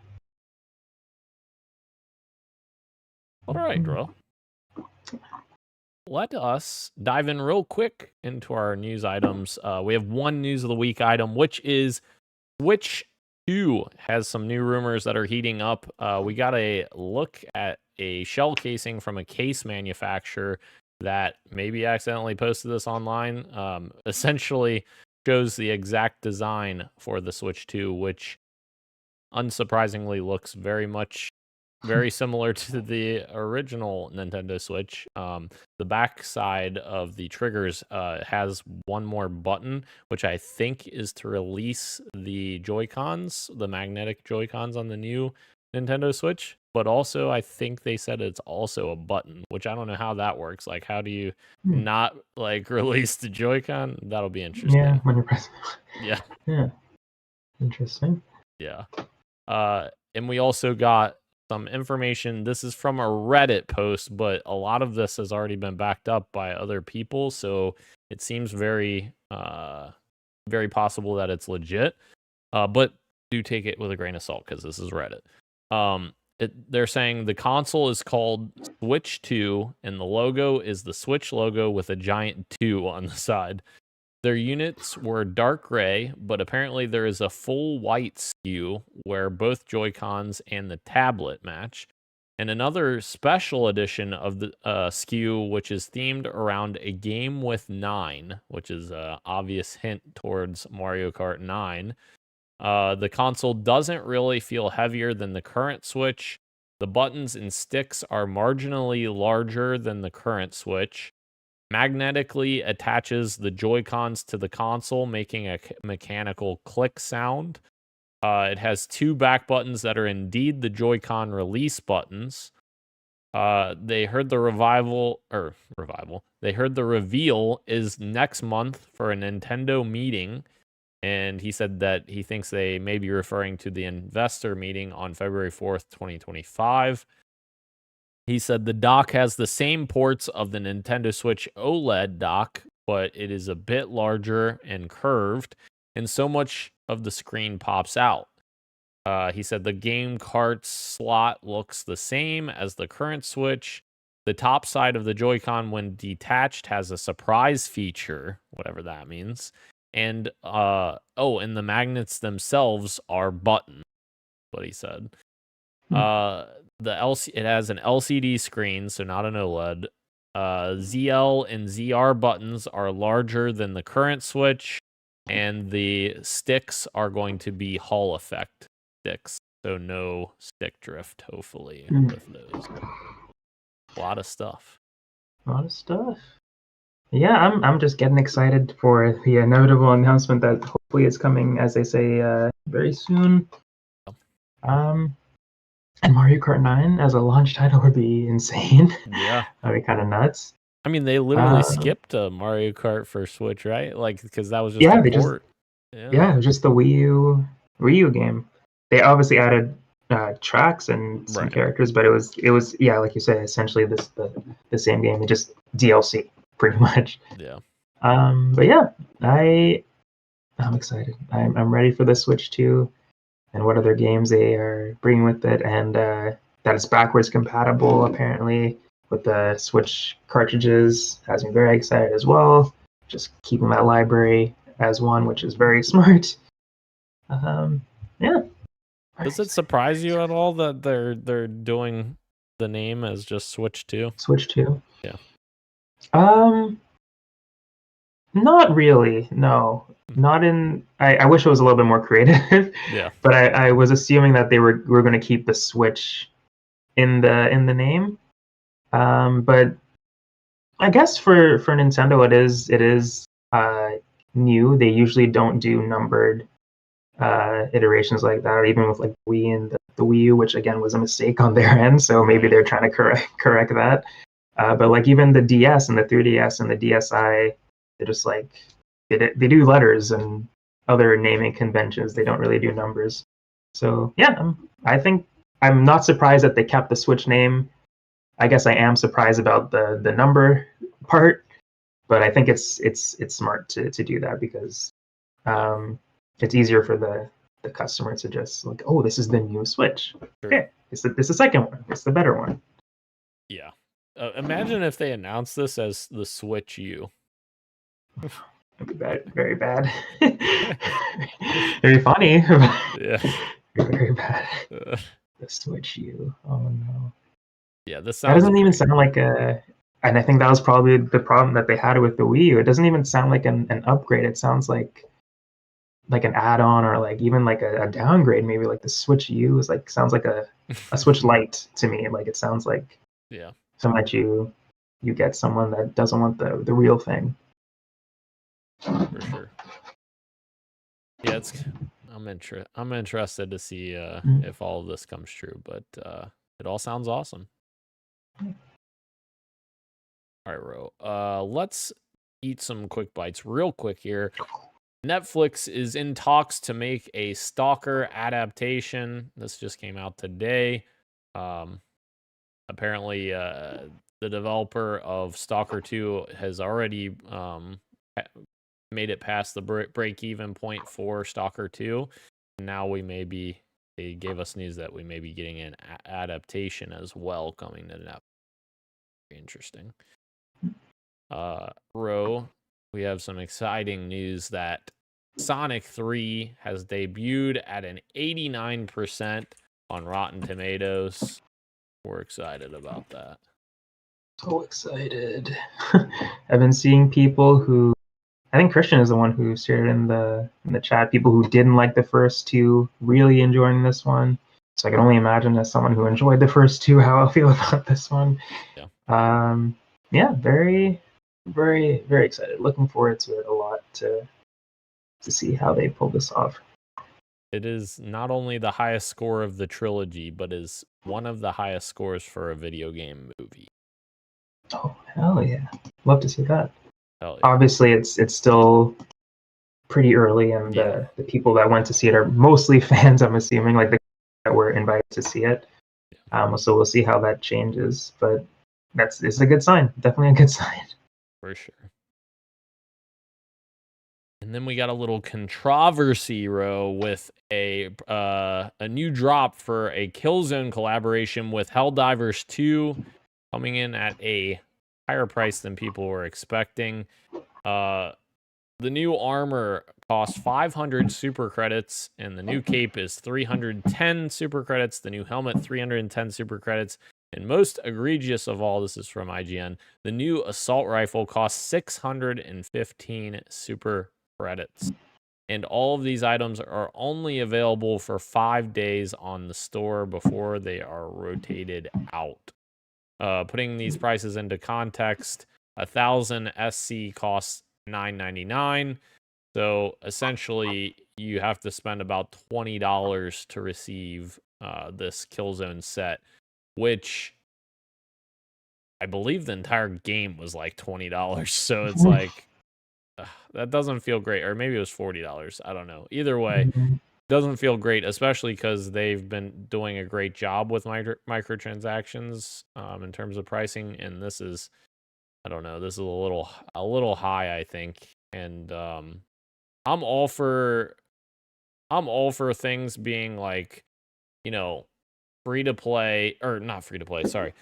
All right, bro. Let us dive in real quick into our news items. We have one news of the week item, which is Switch 2 has some new rumors that are heating up. We got a look at a shell casing from a case manufacturer that maybe accidentally posted this online. Essentially shows the exact design for the Switch 2, which unsurprisingly looks very similar to the original Nintendo Switch. The back side of the triggers has one more button, which I think is to release the Joy-Cons, the magnetic Joy-Cons on the new Nintendo Switch. But also, I think they said it's also a button, which I don't know how that works. Like, how do you not like release the Joy-Con? That'll be interesting. Yeah, when you're pressing. Yeah. Yeah. Interesting. Yeah. And we also got some information. This is from a Reddit post, but a lot of this has already been backed up by other people, so it seems very very possible that it's legit. But do take it with a grain of salt because this is Reddit. They're saying the console is called Switch 2 and the logo is the Switch logo with a giant 2 on the side. Their units were dark gray, but apparently there is a full white SKU where both Joy-Cons and the tablet match. And another special edition of the SKU, which is themed around a game with 9, which is an obvious hint towards Mario Kart 9. The console doesn't really feel heavier than the current Switch. The buttons and sticks are marginally larger than the current Switch. Magnetically attaches the Joy-Cons to the console, making a mechanical click sound. It has 2 back buttons that are indeed the Joy-Con release buttons. They heard the They heard the reveal is next month for a Nintendo meeting, and he said that he thinks they may be referring to the investor meeting on February 4th, 2025. He said the dock has the same ports of the Nintendo Switch OLED dock, but it is a bit larger and curved, and so much of the screen pops out. He said the game cart slot looks the same as the current Switch. The top side of the Joy-Con, when detached, has a surprise feature, whatever that means. And and the magnets themselves are buttons, what he said. It has an LCD screen, so not an OLED. ZL and ZR buttons are larger than the current Switch, and the sticks are going to be Hall effect sticks, so no stick drift, hopefully, with those. A lot of stuff. Yeah, I'm just getting excited for the inevitable announcement that hopefully is coming, as they say, very soon. And Mario Kart 9 as a launch title would be insane. Yeah. That'd be kind of nuts. I mean, they literally skipped Mario Kart for Switch, right? Like, because that was just a port. It was just the Wii U game. They obviously added tracks and some characters, but it was like you say, essentially the same game, just DLC pretty much. Yeah. But yeah, I'm excited. I'm ready for the Switch 2 and what other games they are bringing with it, and that it's backwards compatible apparently with the Switch cartridges has me very excited as well. Just keeping that library as one, which is very smart. Yeah. Does it surprise you at all that they're doing the name as just Switch 2? Switch 2? Yeah. Not really, no. Not in. I wish it was a little bit more creative. Yeah. But I was assuming that were going to keep the Switch in the name. But I guess for Nintendo it is new. They usually don't do numbered iterations like that, even with like Wii and the Wii U, which again was a mistake on their end. So maybe they're trying to correct that. But like even the DS and the 3DS and the DSi, they're just like they do letters and other naming conventions. They don't really do numbers. So yeah, I think I'm not surprised that they kept the Switch name. I guess I am surprised about the number part, but I think it's smart to do that because it's easier for the customer to just like, oh, this is the new Switch. Sure. Okay, it's the second one. It's the better one. Yeah. Imagine if they announced this as the Switch U. It'd be bad, very bad. Very funny. Yeah. Very bad. Uh, The Switch U. Oh no. yeah, this That sounds doesn't even great. sound like a. And I think that was probably the problem that they had with the Wii U. It doesn't even sound like an upgrade. It sounds like an add-on or like even like a downgrade. Maybe like the Switch U is like sounds like a Switch Lite to me. Like it sounds like Yeah. something that you get someone that doesn't want the real thing. For sure. Yeah, I'm interested to see if all of this comes true, but it all sounds awesome. All right, Ro. Let's eat some quick bites real quick here. Netflix is in talks to make a Stalker adaptation. This just came out today. Apparently, the developer of Stalker 2 has already made it past the break-even point for Stalker 2. And now they gave us news that we may be getting an adaptation as well coming to Netflix. Very interesting. Ro, we have some exciting news that Sonic 3 has debuted at an 89% on Rotten Tomatoes. We're excited about that. So excited. I've been seeing people who I think Christian is the one who shared in the chat, people who didn't like the first two really enjoying this one. So I can only imagine as someone who enjoyed the first two how I'll feel about this one. Yeah. Yeah, very, very, very excited. Looking forward to it a lot to see how they pull this off. It is not only the highest score of the trilogy, but is one of the highest scores for a video game movie. Oh, hell yeah. Love to see that. Hell yeah. Obviously, it's still pretty early, and the people that went to see it are mostly fans, I'm assuming, like the that were invited to see it. So we'll see how that changes, but it's a good sign. Definitely a good sign. For sure. And then we got a little controversy, Ro, with a new drop for a Killzone collaboration with Helldivers 2 coming in at a higher price than people were expecting. The new armor costs 500 super credits, and the new cape is 310 super credits. The new helmet, 310 super credits. And most egregious of all, this is from IGN, the new assault rifle costs 615 super credits. And all of these items are only available for 5 days on the store before they are rotated out. Putting these prices into context, 1,000 SC costs $9.99. So essentially, you have to spend about $20 to receive this Killzone set, which I believe the entire game was like $20. So it's like, that doesn't feel great. Or maybe it was $40. I don't know. Either way, doesn't feel great, especially because they've been doing a great job with microtransactions in terms of pricing. And this is, I don't know, this is a little high, I think. And I'm all for things being like, free to play, or not free to play, sorry.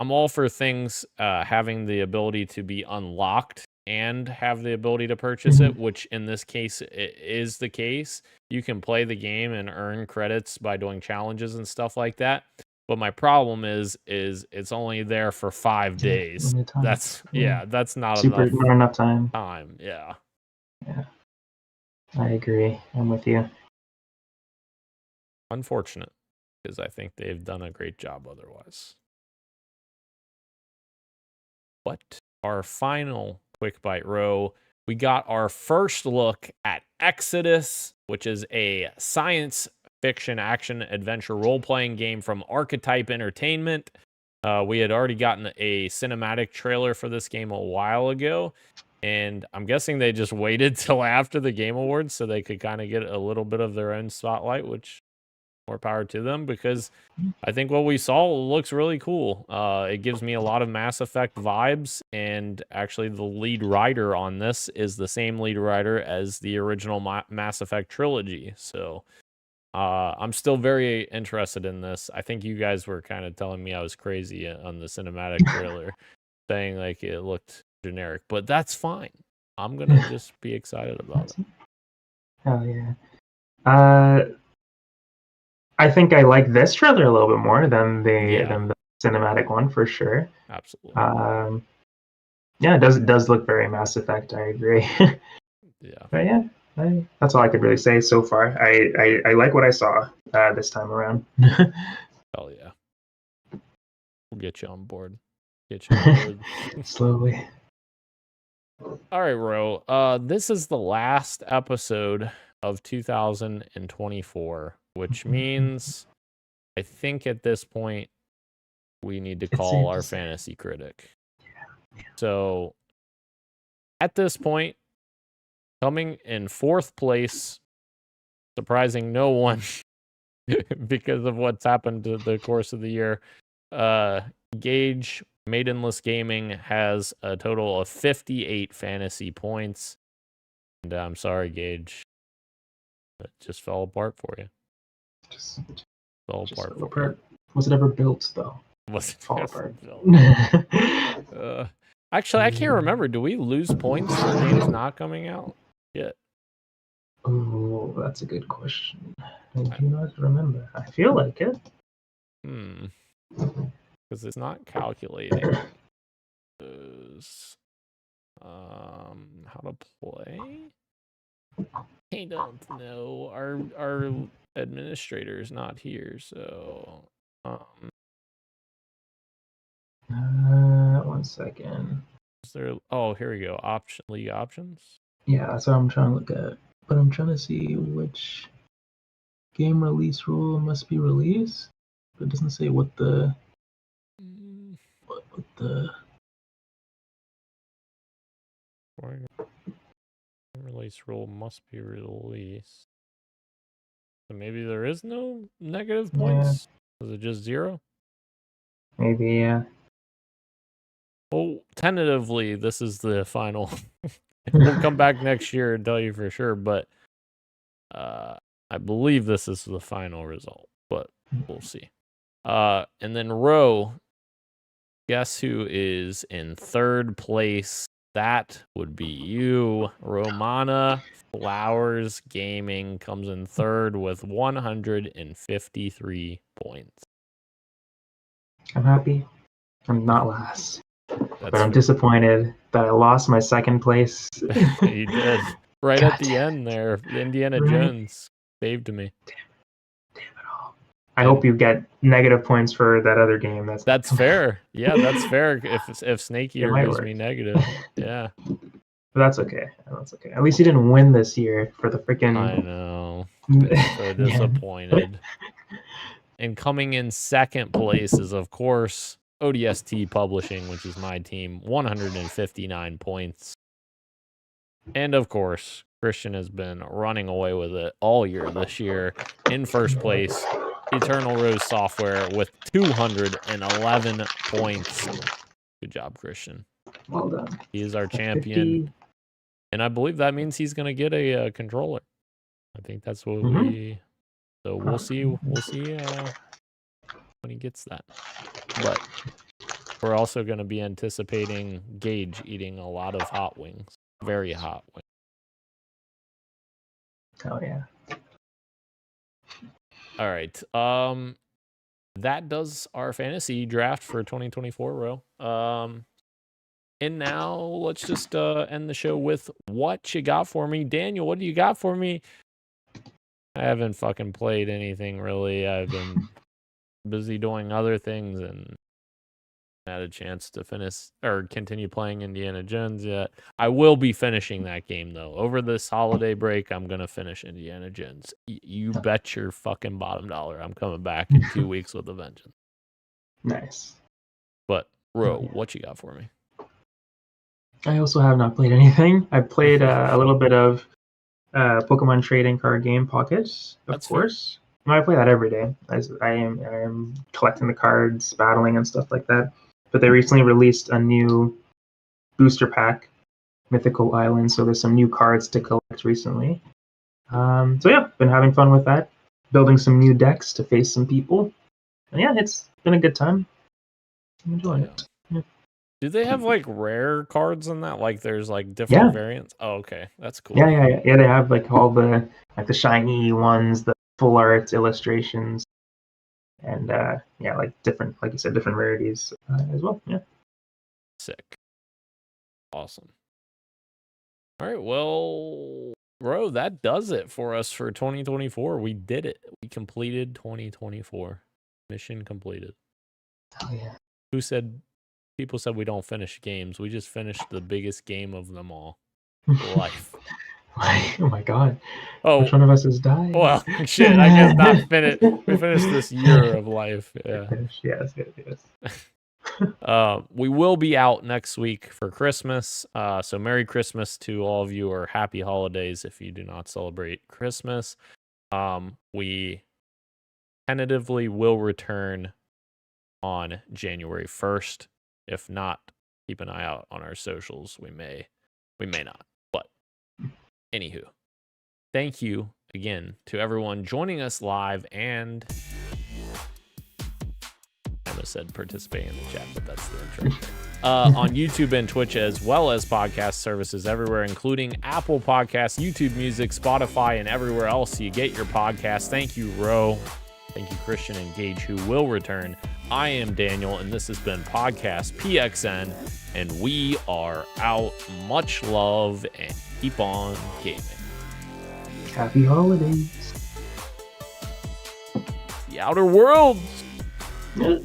I'm all for things having the ability to be unlocked and have the ability to purchase it, which in this case is the case. You can play the game and earn credits by doing challenges and stuff like that. But my problem is it's only there for 5 days. That's not not enough time. Yeah. I agree. I'm with you. Unfortunate, because I think they've done a great job otherwise. But our final quick bite, Ro, we got our first look at Exodus, which is a science fiction action adventure role-playing game from Archetype Entertainment. We had already gotten a cinematic trailer for this game a while ago, And I'm guessing they just waited till after the Game Awards so they could kind of get a little bit of their own spotlight, which more power to them, because I think what we saw looks really cool. It gives me a lot of Mass Effect vibes, and actually the lead writer on this is the same lead writer as the original Mass Effect trilogy. So I'm still very interested in this. I think you guys were kind of telling me I was crazy on the cinematic trailer, saying like it looked generic, but that's fine. I'm gonna just be excited about it. Hell yeah. I think I like this trailer a little bit more than the cinematic one for sure. Absolutely. Yeah, it does look very Mass Effect. I agree. Yeah. But yeah, that's all I could really say so far. I like what I saw this time around. Hell yeah. We'll get you on board. Get you on board. Slowly. All right, Ro. This is the last episode of 2024, which means I think at this point we need to call our fantasy critic. Yeah. So at this point, coming in fourth place, surprising no one because of what's happened to the course of the year, Gage Maidenless Gaming has a total of 58 fantasy points. And I'm sorry, Gage. It just fell apart for you. Just fell just apart fell for apart. Was it ever built though? Was it Fall ever apart. built? Actually, I can't remember. Do we lose points for games not coming out yet? Oh, that's a good question. I do not remember. I feel like it. Because it's not calculating how to play. I don't know. Our administrator's not here, so 1 second. is there? Oh, here we go. League options. Yeah, that's what I'm trying to look at. But I'm trying to see which game release rule must be released. But it doesn't say what the Release rule must be released. So maybe there is no negative points. Is it just 0? Maybe, yeah. Well, tentatively, this is the final. We'll come back next year and tell you for sure, but I believe this is the final result, but we'll see. And then Ro, guess who is in third place? That would be you. Romana Flowers Gaming comes in third with 153 points. I'm happy. I'm not last. But I'm disappointed that I lost my second place. You did. Right at the end there, Indiana Jones saved me. Damn it all. I hope you get negative points for that other game. That's fair. Yeah, that's fair. If Snake Eater gives me negative, yeah. But that's okay. That's okay. At least you didn't win this year for the freaking. I know. So disappointed. And coming in second place is, of course, ODST Publishing, which is my team, 159 points. And of course, Christian has been running away with it all year this year. In first place, Eternal Rose Software with 211 points. Good job, Christian. Well done. He is our champion. 50. And I believe that means he's going to get a controller. I think that's what we... So we'll see. We'll see when he gets that. But we're also going to be anticipating Gage eating a lot of hot wings. Very hot wings. Oh, yeah. All right. That does our fantasy draft for 2024, Ro. And now let's just end the show with what you got for me. Daniel, what do you got for me? I haven't fucking played anything really. I've been busy doing other things and had a chance to finish or continue playing Indiana Jones yet. I will be finishing that game though. Over this holiday break, I'm gonna finish Indiana Jones. You bet your fucking bottom dollar I'm coming back in 2 weeks with a vengeance. Nice. But Ro, what you got for me? I also have not played anything. I played a little bit of Pokemon trading card game Pocket, of That's fair. course. I play that every day. As I am collecting the cards, battling and stuff like that. But they recently released a new booster pack, Mythical Island. So there's some new cards to collect recently. So yeah, been having fun with that. Building some new decks to face some people. And yeah, it's been a good time. I'm enjoying Yeah. it. Yeah. Do they have like rare cards in that? Like there's like different Yeah. variants? Oh, okay. That's cool. Yeah. They have like all the like the shiny ones, the full art illustrations, and yeah, like different, like you said, different rarities as well. Yeah. Sick. Awesome. All right. Well, bro, that does it for us for 2024. We did it. We completed 2024. Mission completed. Oh yeah. Who said? People said we don't finish games. We just finished the biggest game of them all. Life. Oh my god. Oh, Which one of us has died? well, shit. I guess not finished. We finished this year of life. Yeah. Yes. We will be out next week for Christmas. So Merry Christmas to all of you, or Happy Holidays if you do not celebrate Christmas. We tentatively will return on January 1st. If not, keep an eye out on our socials. We may not. But anywho, thank you again to everyone joining us live, and I almost said participate in the chat, but that's the intro. On YouTube and Twitch, as well as podcast services everywhere, including Apple Podcasts, YouTube Music, Spotify, and everywhere else you get your podcasts. Thank you, Ro. Thank you, Christian and Gage, who will return. I am Daniel, and this has been Podcast PXN, and we are out. Much love, and keep on gaming. Happy holidays. The Outer Worlds. Yeah.